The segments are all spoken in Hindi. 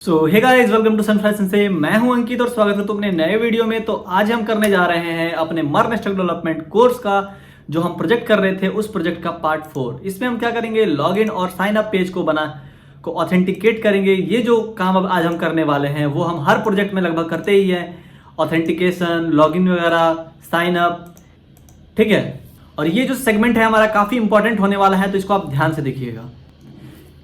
So hey guys, welcome to Sunfrize Sensei. मैं हूं अंकित और स्वागत है अपने नए वीडियो में। तो आज हम करने जा रहे हैं अपने मर्न स्टॉक डेवलपमेंट कोर्स का जो हम प्रोजेक्ट कर रहे थे उस प्रोजेक्ट का पार्ट 4। इसमें हम क्या करेंगे, लॉगिन और साइन अप पेज को ऑथेंटिकेट करेंगे। ये जो काम अब आज हम करने वाले हैं वो हम हर प्रोजेक्ट में लगभग करते ही हैं, ऑथेंटिकेशन, लॉगिन वगैरह, साइन अप, ठीक है। और ये जो सेगमेंट है हमारा काफ़ी इंपॉर्टेंट होने वाला है, तो इसको आप ध्यान से देखिएगा,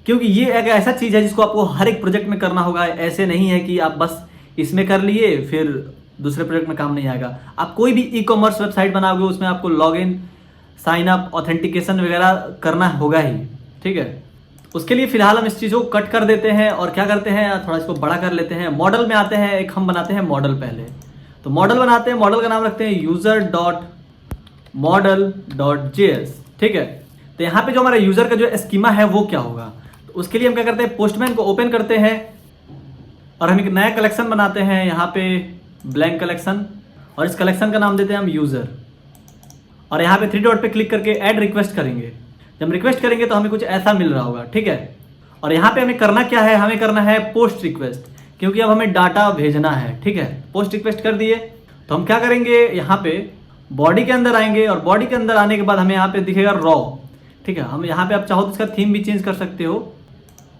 क्योंकि ये एक ऐसा चीज़ है जिसको आपको हर एक प्रोजेक्ट में करना होगा। ऐसे नहीं है कि आप बस इसमें कर लिए फिर दूसरे प्रोजेक्ट में काम नहीं आएगा। आप कोई भी ई कॉमर्स वेबसाइट बनाओगे उसमें आपको लॉगिन, साइन अप, ऑथेंटिकेशन वगैरह करना होगा ही, ठीक है। उसके लिए फिलहाल हम इस चीज़ को कट कर देते हैं और क्या करते हैं, थोड़ा इसको बड़ा कर लेते हैं। मॉडल में आते हैं, एक हम बनाते हैं मॉडल पहले। तो मॉडल बनाते हैं, मॉडल का नाम रखते हैं user.model.js, ठीक है। तो यहाँ पे जो हमारा यूजर का जो स्कीमा है वो क्या होगा, तो उसके लिए हम क्या करते हैं, पोस्टमैन को ओपन करते हैं और हम एक नया कलेक्शन बनाते हैं, यहाँ पे ब्लैंक कलेक्शन, और इस कलेक्शन का नाम देते हैं हम यूजर। और यहाँ पे 3 डॉट पे क्लिक करके ऐड रिक्वेस्ट करेंगे। जब हम रिक्वेस्ट करेंगे तो हमें कुछ ऐसा मिल रहा होगा, ठीक है। और यहाँ पे हमें करना क्या है, हमें करना है पोस्ट रिक्वेस्ट, क्योंकि अब हमें डाटा भेजना है, ठीक है। पोस्ट रिक्वेस्ट कर दिए तो हम क्या करेंगे, यहाँ पे बॉडी के अंदर आएंगे और बॉडी के अंदर आने के बाद हमें यहाँ पे दिखेगा रॉ, ठीक है। हम यहाँ पे आप चाहो तो इसका थीम भी चेंज कर सकते हो।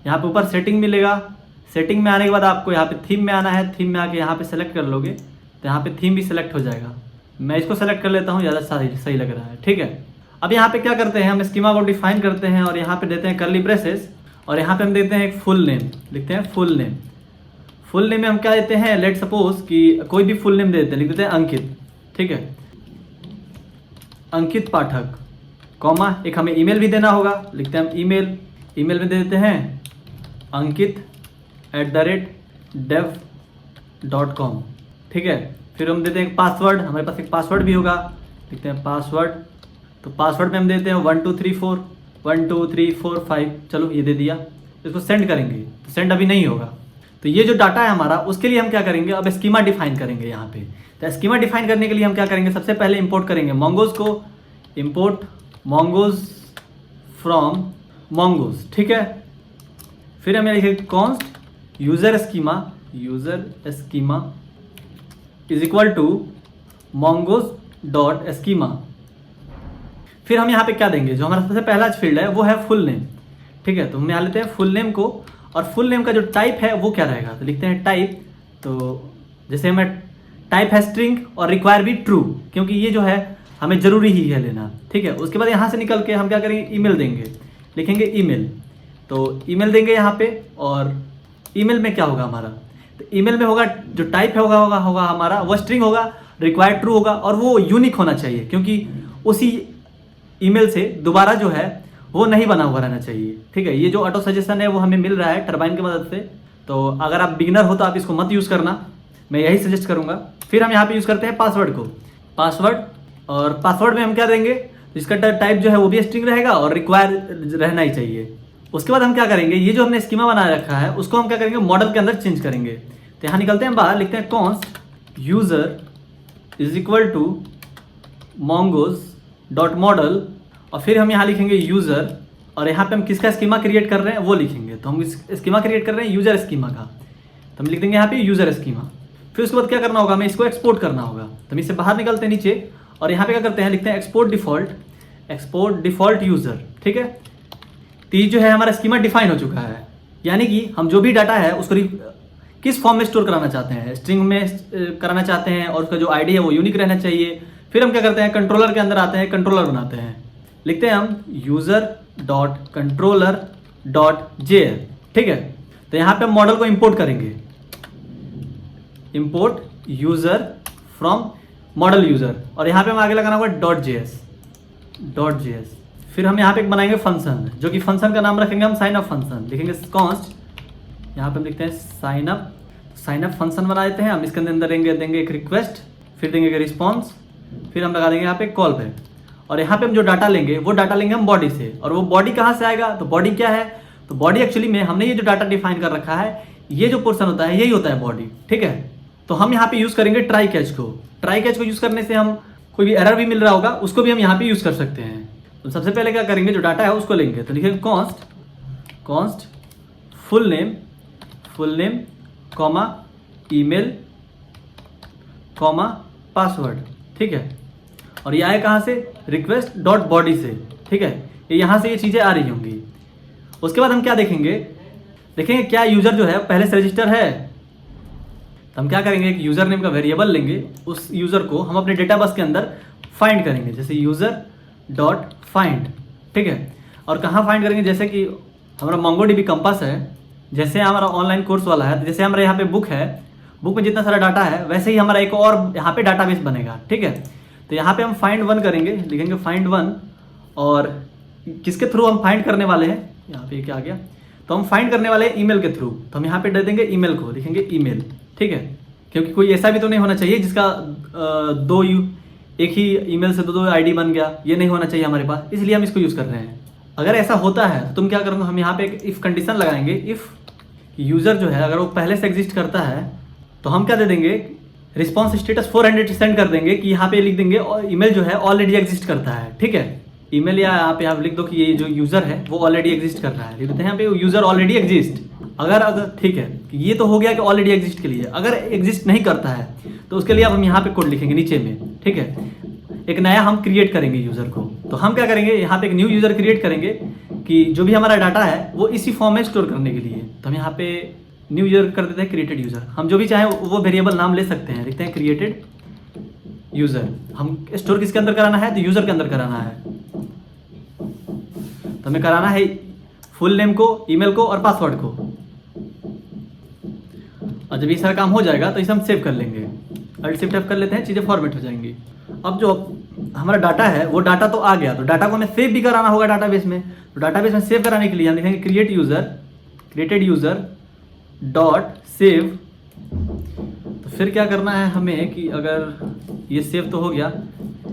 यहाँ पे ऊपर सेटिंग मिलेगा, सेटिंग में आने के बाद आपको यहाँ पे थीम में आना है। थीम में आके यहाँ पे सेलेक्ट कर लोगे तो यहाँ पे थीम भी सेलेक्ट हो जाएगा। मैं इसको सेलेक्ट कर लेता हूँ, ज़्यादा सही लग रहा है, ठीक है। अब यहाँ पे क्या करते हैं, हम स्कीमा को डिफाइन करते हैं और यहाँ पे देते हैं कर्ली ब्रेसेस, और यहाँ पे हम देते हैं एक फुल नेम, लिखते हैं फुल नेम। फुल नेम में हम क्या देते हैं, लेट सपोज कि कोई भी फुल नेम दे देते हैं, लिख देते हैं अंकित, ठीक है, अंकित पाठक, कॉमा एक हमें ईमेल भी देना होगा, लिखते हैं हम ईमेल। ईमेल में दे देते हैं ankit@dev.com, ठीक है। फिर हम देते हैं पासवर्ड, हमारे पास एक पासवर्ड भी होगा, लिखते हैं पासवर्ड। तो पासवर्ड में हम देते हैं 1 2 3 4 1 2 3 4 5, चलो ये दे दिया। इसको सेंड करेंगे तो सेंड अभी नहीं होगा। तो ये जो डाटा है हमारा, उसके लिए हम क्या करेंगे, अब स्कीमा डिफाइन करेंगे यहाँ पे। तो स्कीमा डिफाइन करने के लिए हम क्या करेंगे, सबसे पहले इंपोर्ट करेंगे mongoose को, इंपोर्ट mongoose फ्रॉम mongoose, ठीक है। फिर हमें लिखेंगे const user schema is equal to mongoose.schema। फिर हम यहाँ पे क्या देंगे, जो हमारा सबसे पहला फील्ड है वो है फुल नेम, ठीक है। तो हम यहाँ लेते हैं फुल नेम को, और फुल नेम का जो टाइप है वो क्या रहेगा, तो लिखते हैं टाइप। तो जैसे हमें टाइप है स्ट्रिंग और रिक्वायर भी ट्रू, क्योंकि ये जो है हमें जरूरी ही है लेना, ठीक है। उसके बाद यहाँ से निकल के हम क्या करेंगे, ईमेल देंगे, लिखेंगे ईमेल। तो ईमेल देंगे यहाँ पे, और ईमेल में क्या होगा हमारा, तो ईमेल में होगा जो टाइप है होगा हमारा वो स्ट्रिंग होगा, रिक्वायर ट्रू होगा, और वो यूनिक होना चाहिए, क्योंकि उसी ईमेल से दोबारा जो है वो नहीं बना हुआ रहना चाहिए, ठीक है। ये जो ऑटो सजेशन है वो हमें मिल रहा है टरबाइन की मदद से, तो अगर आप बिगिनर हो तो आप इसको मत यूज़ करना, मैं यही सजेस्ट करूँगा। फिर हम यहाँ पे यूज़ करते हैं पासवर्ड को, पासवर्ड, और पासवर्ड में हम क्या देंगे, इसका टाइप जो है वो भी स्ट्रिंग रहेगा और रिक्वायर रहना ही चाहिए। उसके बाद हम क्या करेंगे, ये जो हमने स्कीमा बना रखा है उसको हम क्या करेंगे, मॉडल के अंदर चेंज करेंगे। तो यहाँ निकलते हैं बाहर, लिखते हैं const user is equal to mongoose.model, और फिर हम यहाँ लिखेंगे यूजर, और यहाँ पे हम किसका स्कीमा क्रिएट कर रहे हैं वो लिखेंगे। तो हम इस स्कीमा क्रिएट कर रहे हैं यूजर स्कीमा का, तो हम लिख देंगे यहाँ पे यूजर स्कीमा। फिर उसके बाद क्या करना होगा, हमें इसको एक्सपोर्ट करना होगा। तो हम इससे बाहर निकलते हैं नीचे, और यहाँ पे क्या करते हैं, लिखते हैं एक्सपोर्ट डिफॉल्ट यूजर, ठीक है। तो ये जो है हमारा स्कीमा डिफाइन हो चुका है, यानी कि हम जो भी डाटा है उसको किस फॉर्म में स्टोर कराना चाहते हैं, स्ट्रिंग में कराना चाहते हैं, और उसका जो आईडी है वो यूनिक रहना चाहिए। फिर हम क्या करते हैं, कंट्रोलर के अंदर आते हैं, कंट्रोलर बनाते हैं, लिखते हैं हम user.controller.jl, ठीक है। तो यहाँ पे हम मॉडल को इंपोर्ट करेंगे, import user from model user, और यहाँ पे हम आगे लगाना होगा .js। फिर हम यहाँ पे एक बनाएंगे फंक्शन, जो कि फंक्शन का नाम रखेंगे हम साइन अप फंक्शन, लिखेंगे कॉन्स्ट, यहाँ पे हम लिखते हैं साइन अप फंक्शन बना देते हैं हम। इसके अंदर देंगे एक रिक्वेस्ट, फिर देंगे एक रिस्पॉन्स, फिर हम लगा देंगे यहाँ पे कॉल बैक, और यहाँ पे हम जो डाटा लेंगे वो डाटा लेंगे हम बॉडी से। और वो बॉडी कहाँ से आएगा, तो बॉडी क्या है, तो बॉडी एक्चुअली में हमने ये जो डाटा डिफाइन कर रखा है, ये जो पोर्शन होता है यही होता है बॉडी, ठीक है। तो हम यहाँ पे यूज़ करेंगे ट्राई कैच को यूज़ करने से हम कोई भी एरर भी मिल रहा होगा उसको भी हम यहाँ पे यूज़ कर सकते हैं। तो सबसे पहले क्या करेंगे, जो डाटा है उसको लेंगे, तो लिखेंगे const full name full name comma email comma password, ठीक है। और ये आए कहाँ से, रिक्वेस्ट डॉट बॉडी से, ठीक है। ये यहाँ से ये चीज़ें आ रही होंगी। उसके बाद हम क्या देखेंगे, देखेंगे क्या यूज़र जो है पहले से रजिस्टर है। तो हम क्या करेंगे, एक यूज़र नेम का वेरिएबल लेंगे, उस यूज़र को हम अपने डेटाबेस के अंदर फाइंड करेंगे, जैसे यूज़र डॉट फाइंड, ठीक है। और कहाँ फाइंड करेंगे, जैसे कि हमारा MongoDB कंपास है, जैसे हमारा ऑनलाइन कोर्स वाला है, जैसे हमारे यहाँ पे बुक है, बुक में जितना सारा डाटा है वैसे ही हमारा एक और यहाँ पे डाटाबेस बनेगा, ठीक है। तो यहाँ पे हम फाइंड वन करेंगे, लिखेंगे फाइंड वन, और किसके थ्रू हम फाइंड करने वाले हैं, यहाँ पे क्या आ गया, तो हम फाइंड करने वाले हैं ईमेल के थ्रू। तो हम यहाँ पे दे देंगे ईमेल को, लिखेंगे ईमेल, ठीक है। क्योंकि कोई ऐसा भी तो नहीं होना चाहिए जिसका एक ही ईमेल से दो आईडी बन गया, ये नहीं होना चाहिए हमारे पास, इसलिए हम इसको यूज़ कर रहे हैं। अगर ऐसा होता है तो तुम क्या करोगे, हम यहाँ पे एक इफ़ कंडीशन लगाएंगे। इफ़ यूज़र जो है अगर वो पहले से एग्जिस्ट करता है तो हम क्या दे देंगे, रिस्पॉन्स स्टेटस 400 सेंड कर देंगे कि यहाँ पे लिख देंगे ईमेल जो है ऑलरेडी एग्जिस्ट करता है, ठीक है। ईमेल या आप यहाँ लिख दो कि ये जो यूज़र है वो ऑलरेडी एग्जिस्ट कर रहा है, लिख देते हैं यहाँ पे यूज़र ऑलरेडी एग्जिस्ट। अगर ठीक है, ये तो हो गया कि ऑलरेडी एग्जिस्ट के लिए। अगर एग्जिस्ट नहीं करता है तो उसके लिए अब हम यहाँ पे कोड लिखेंगे नीचे में, ठीक है। एक नया हम क्रिएट करेंगे यूज़र को। तो हम क्या करेंगे, यहाँ पे एक न्यू यूज़र क्रिएट करेंगे कि जो भी हमारा डाटा है वो इसी फॉर्म में स्टोर करने के लिए। तो हम यहाँ पे न्यू यूज़र कर देते हैं क्रिएटेड यूज़र। हम जो भी चाहें वो वेरिएबल नाम ले सकते हैं, लिखते हैं क्रिएटेड यूज़र। हम स्टोर किसके अंदर कराना है, तो यूज़र के अंदर कराना है। तो हमें कराना है फुल नेम को, ईमेल को और पासवर्ड को। और जब ये सारा काम हो जाएगा तो इसे हम सेव कर लेंगे, अल्ट शिफ्ट एफ कर लेते हैं, चीज़ें फॉर्मेट हो जाएंगी। अब जो हमारा डाटा है वो डाटा तो आ गया, तो डाटा को हमें सेव भी कराना होगा डाटाबेस में। तो डाटाबेस में सेव कराने के लिए हम लिखेंगे क्रिएटेड यूज़र डॉट सेव। तो फिर क्या करना है हमें कि अगर ये सेव तो हो गया,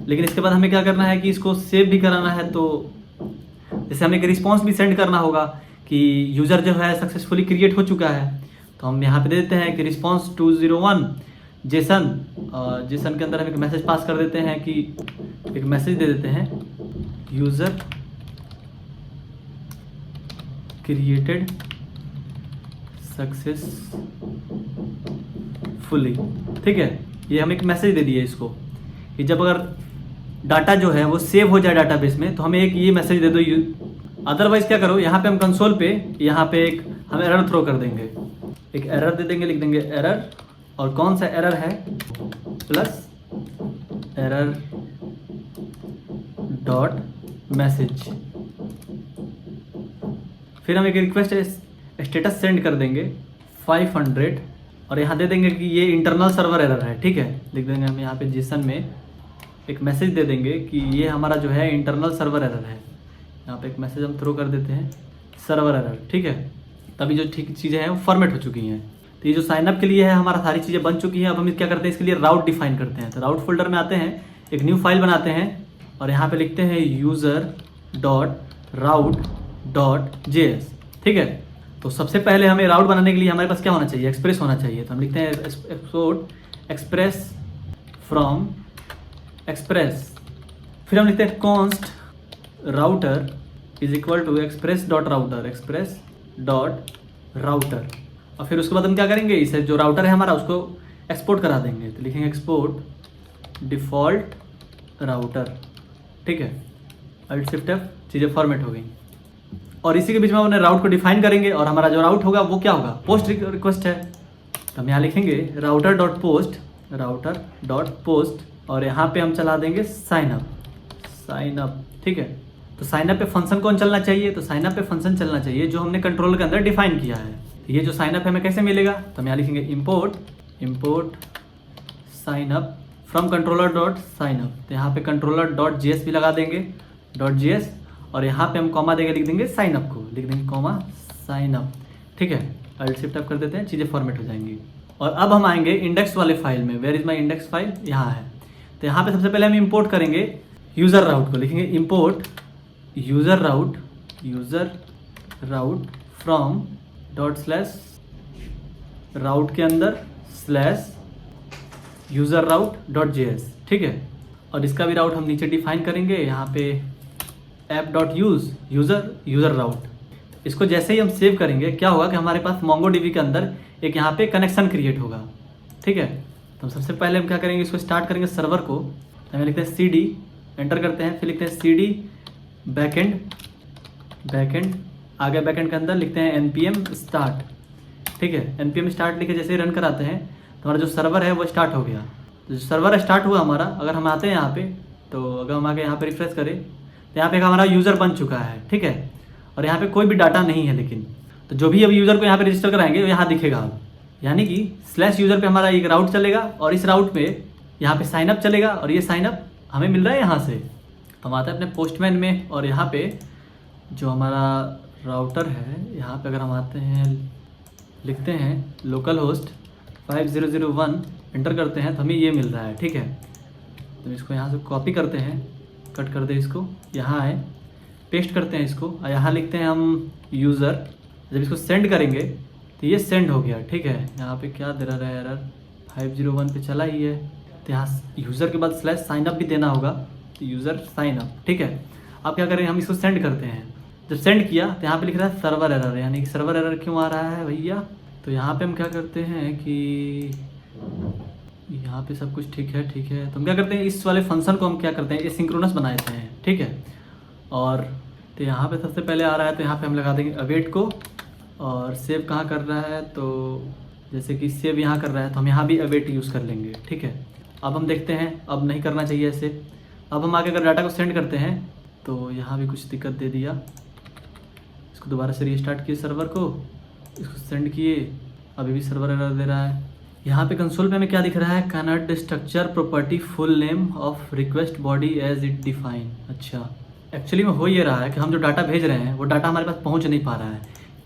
लेकिन इसके बाद हमें क्या करना है कि इसको सेव भी कराना है। तो जैसे हमें एक रिस्पॉन्स भी सेंड करना होगा कि यूज़र जो है सक्सेसफुली क्रिएट हो चुका है। तो हम यहाँ पे दे देते हैं कि रिस्पॉन्स 201 जेसन। जेसन के अंदर हम एक मैसेज पास कर देते हैं कि एक मैसेज दे देते हैं यूज़र क्रिएटेड सक्सेसफुली, ठीक है। ये हम एक मैसेज दे दिए इसको कि जब अगर डाटा जो है वो सेव हो जाए डाटाबेस में तो हमें एक ये मैसेज दे दो। अदरवाइज क्या करो, यहाँ पे हम कंसोल पे यहाँ पे एक हम एरर थ्रो कर देंगे, एक एरर दे देंगे, लिख देंगे एरर। और कौन सा एरर है, प्लस एरर डॉट मैसेज। फिर हम एक रिक्वेस्ट स्टेटस सेंड कर देंगे 500 और यहाँ दे देंगे कि ये इंटरनल सर्वर एरर है, ठीक है। लिख देंगे हम यहाँ पे जेसन में एक मैसेज दे देंगे कि ये हमारा जो है इंटरनल सर्वर एरर है। यहाँ पे एक मैसेज हम थ्रो कर देते हैं सर्वर एरर, ठीक है। तभी जो ठीक चीज़ें हैं वो फॉर्मेट हो चुकी हैं। तो ये जो साइनअप के लिए है हमारा सारी चीज़ें बन चुकी हैं। अब हम क्या करते हैं, इसके लिए राउट डिफाइन करते हैं। तो राउट फोल्डर में आते हैं, एक न्यू फाइल बनाते हैं और यहाँ पे लिखते हैं यूज़र डॉट राउट डॉट जेएस, ठीक है। तो सबसे पहले हमें राउट बनाने के लिए हमारे पास क्या होना चाहिए, एक्सप्रेस होना चाहिए। तो हम लिखते हैं एक्सप्रेस फ्रॉम एक्सप्रेस। फिर हम लिखते हैं const router is equal to express dot router, express dot router. और फिर उसके बाद हम क्या करेंगे, इसे जो राउटर है हमारा उसको एक्सपोर्ट करा देंगे। तो लिखेंगे एक्सपोर्ट डिफ़ॉल्ट राउटर, ठीक है। अल्ट शिफ्ट एफ, चीज़ें फॉर्मेट हो गई। और इसी के बीच में हम अपने राउट को डिफाइन करेंगे और हमारा जो राउट होगा वो क्या होगा, पोस्ट रिक्वेस्ट है। तो हम यहाँ लिखेंगे router dot post, router dot post, और यहाँ पे हम चला देंगे साइन अप, ठीक है। तो साइन अप पे फंक्शन कौन चलना चाहिए, तो साइन अप पे फंक्शन चलना चाहिए जो हमने कंट्रोल के अंदर डिफाइन किया है। तो ये जो साइन अप हमें कैसे मिलेगा, तो हम यहाँ लिखेंगे import sign up from controller dot sign up. तो यहाँ पे कंट्रोलर डॉट जेएस भी लगा देंगे, डॉट जेएस, और यहाँ पे हम कॉमा देके लिख देंगे साइन अप को, लिख देंगे कॉमा साइन अप, ठीक है। अल्ट शिफ्ट अप कर देते हैं, चीज़ें फॉर्मेट हो जाएंगी। और अब हम आएंगे इंडेक्स वाले फाइल में। Where is my index file, यहाँ है। तो यहाँ पे सबसे पहले हम इंपोर्ट करेंगे यूज़र राउट को, लिखेंगे import user route from dot slash route के अंदर slash user route dot JS, ठीक है। और इसका भी राउट हम नीचे डिफाइन करेंगे, यहाँ पे ऐप डॉट यूज़र राउट। इसको जैसे ही हम सेव करेंगे क्या होगा कि हमारे पास MongoDB के अंदर एक यहाँ पे कनेक्शन क्रिएट होगा, ठीक है। तो सबसे पहले हम क्या करेंगे, इसको स्टार्ट करेंगे सर्वर को, तो हमें लिखते हैं CD, एंटर करते हैं, फिर लिखते हैं CD बैकएंड, आगे बैकएंड के अंदर लिखते हैं npm start, ठीक है। npm start लिखे जैसे ही रन कराते हैं तो हमारा जो सर्वर है वो स्टार्ट हो गया। तो जो सर्वर स्टार्ट हुआ हमारा, अगर हम आते हैं यहाँ पे, तो अगर हम आके यहाँ पे रिफ्रेश करें तो यहाँ पे हमारा यूज़र बन चुका है, ठीक है। और यहाँ पे कोई भी डाटा नहीं है, लेकिन तो जो भी अब यूज़र को यहाँ पे रजिस्टर कराएंगे वो यहाँ दिखेगा अब, यानी कि /user पे हमारा एक राउट चलेगा और इस राउट पे यहाँ पे साइनअप चलेगा और ये साइनअप हमें मिल रहा है यहाँ से। तो हम आते हैं अपने पोस्टमैन में और यहाँ पे जो हमारा राउटर है, यहाँ पे अगर हम आते हैं, लिखते हैं लोकल होस्ट 5001, एंटर करते हैं तो हमें ये मिल रहा है, ठीक है। तो इसको यहाँ से कॉपी करते हैं, कट कर दे इसको, यहाँ है, पेस्ट करते हैं इसको और यहाँ लिखते हैं हम यूज़र। जब इसको सेंड करेंगे तो ये सेंड हो गया, ठीक है। यहाँ पे क्या दे रहा है एरर, 501 पे चला ही है, तो यहाँ यूज़र के बाद /साइनअप भी देना होगा, तो यूज़र साइनअप, ठीक है। अब क्या करें, हम इसको सेंड करते हैं। जब सेंड किया तो यहाँ पे लिख रहा है सर्वर एरर, यानी कि सर्वर एरर क्यों आ रहा है भैया। तो यहाँ पे हम क्या करते हैं कि यहाँ पे सब कुछ ठीक है, ठीक है। तो हम क्या करते हैं, इस वाले फंक्शन को हम क्या करते हैं, एसिंक्रोनस बना देते हैं, ठीक है। और तो यहाँ पे सबसे पहले आ रहा है तो यहाँ पे हम लगा देंगे अवेट को, और सेव कहाँ कर रहा है, तो जैसे कि सेव यहाँ कर रहा है तो हम यहाँ भी अवेट यूज़ कर लेंगे, ठीक है। अब हम देखते हैं, अब नहीं करना चाहिए ऐसे। अब हम आगे अगर डाटा को सेंड करते हैं तो यहाँ भी कुछ दिक्कत दे दिया, इसको दोबारा से रीस्टार्ट किए सर्वर को, इसको सेंड किए, अभी भी सर्वर एरर दे रहा है। यहाँ पे कंसोल पे हमें क्या दिख रहा है, cannot structure property full name of request body as it define. अच्छा, एक्चुअली में हो ये रहा है कि हम जो डाटा भेज रहे हैं वो डाटा हमारे पास पहुँच नहीं पा रहा है।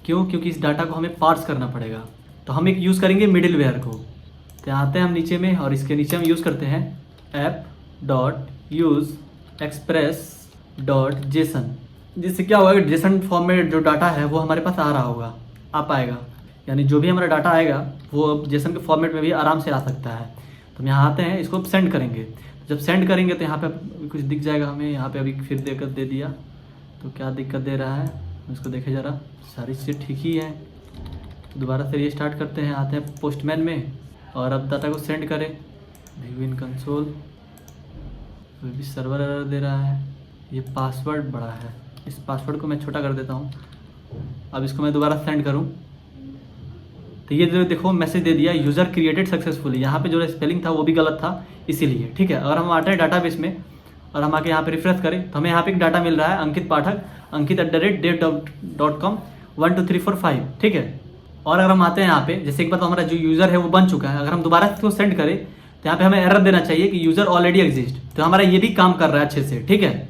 क्यों? क्योंकि इस डाटा को हमें पार्स करना पड़ेगा। तो हम एक यूज़ करेंगे मिडिल वेयर को। तो आते हैं हम नीचे में और इसके नीचे हम यूज़ करते हैं app.useExpress.json, जिससे क्या होगा कि जेसन फॉर्म में जो डाटा है वो हमारे पास आ रहा होगा, आ पाएगा, यानी जो भी हमारा डाटा आएगा वो अब जेसन के फॉर्मेट में भी आराम से आ सकता है। तो हम यहाँ आते हैं, इसको सेंड करेंगे। जब सेंड करेंगे तो यहाँ पे कुछ दिख जाएगा हमें, यहाँ पे अभी फिर दिक्कत दे दिया, तो क्या दिक्कत दे रहा है इसको देखे ज़रा, सारी चीज़ें ठीक ही है। तो दोबारा से रीस्टार्ट करते हैं, आते हैं पोस्टमैन में और अब डाटा को सेंड करें, व्यू इन कंसोल, अभी भी सर्वर एरर दे रहा है। ये पासवर्ड बड़ा है, इस पासवर्ड को मैं छोटा कर देता हूँ। अब इसको मैं दोबारा सेंड करूँ तो ये जो देखो मैसेज दे दिया, यूज़र क्रिएटेड सक्सेसफुली। यहाँ पे जो स्पेलिंग था वो भी गलत था इसीलिए, ठीक है। अगर हम आते हैं डाटाबेस में और हम आके यहाँ पे रिफ्रेश करें तो हमें यहाँ पे एक डाटा मिल रहा है, अंकित पाठक, ankit@date.com 1 2 3 4 5, ठीक है। और अगर हम आते हैं यहाँ पे, जैसे एक बार तो हमारा जो यूज़र है वो बन चुका है, अगर हम दोबारा इसको सेंड करें तो यहाँ पे हमें एरर देना चाहिए कि यूज़र ऑलरेडी एग्जिस्ट। तो हमारा ये भी काम कर रहा है अच्छे से, ठीक है।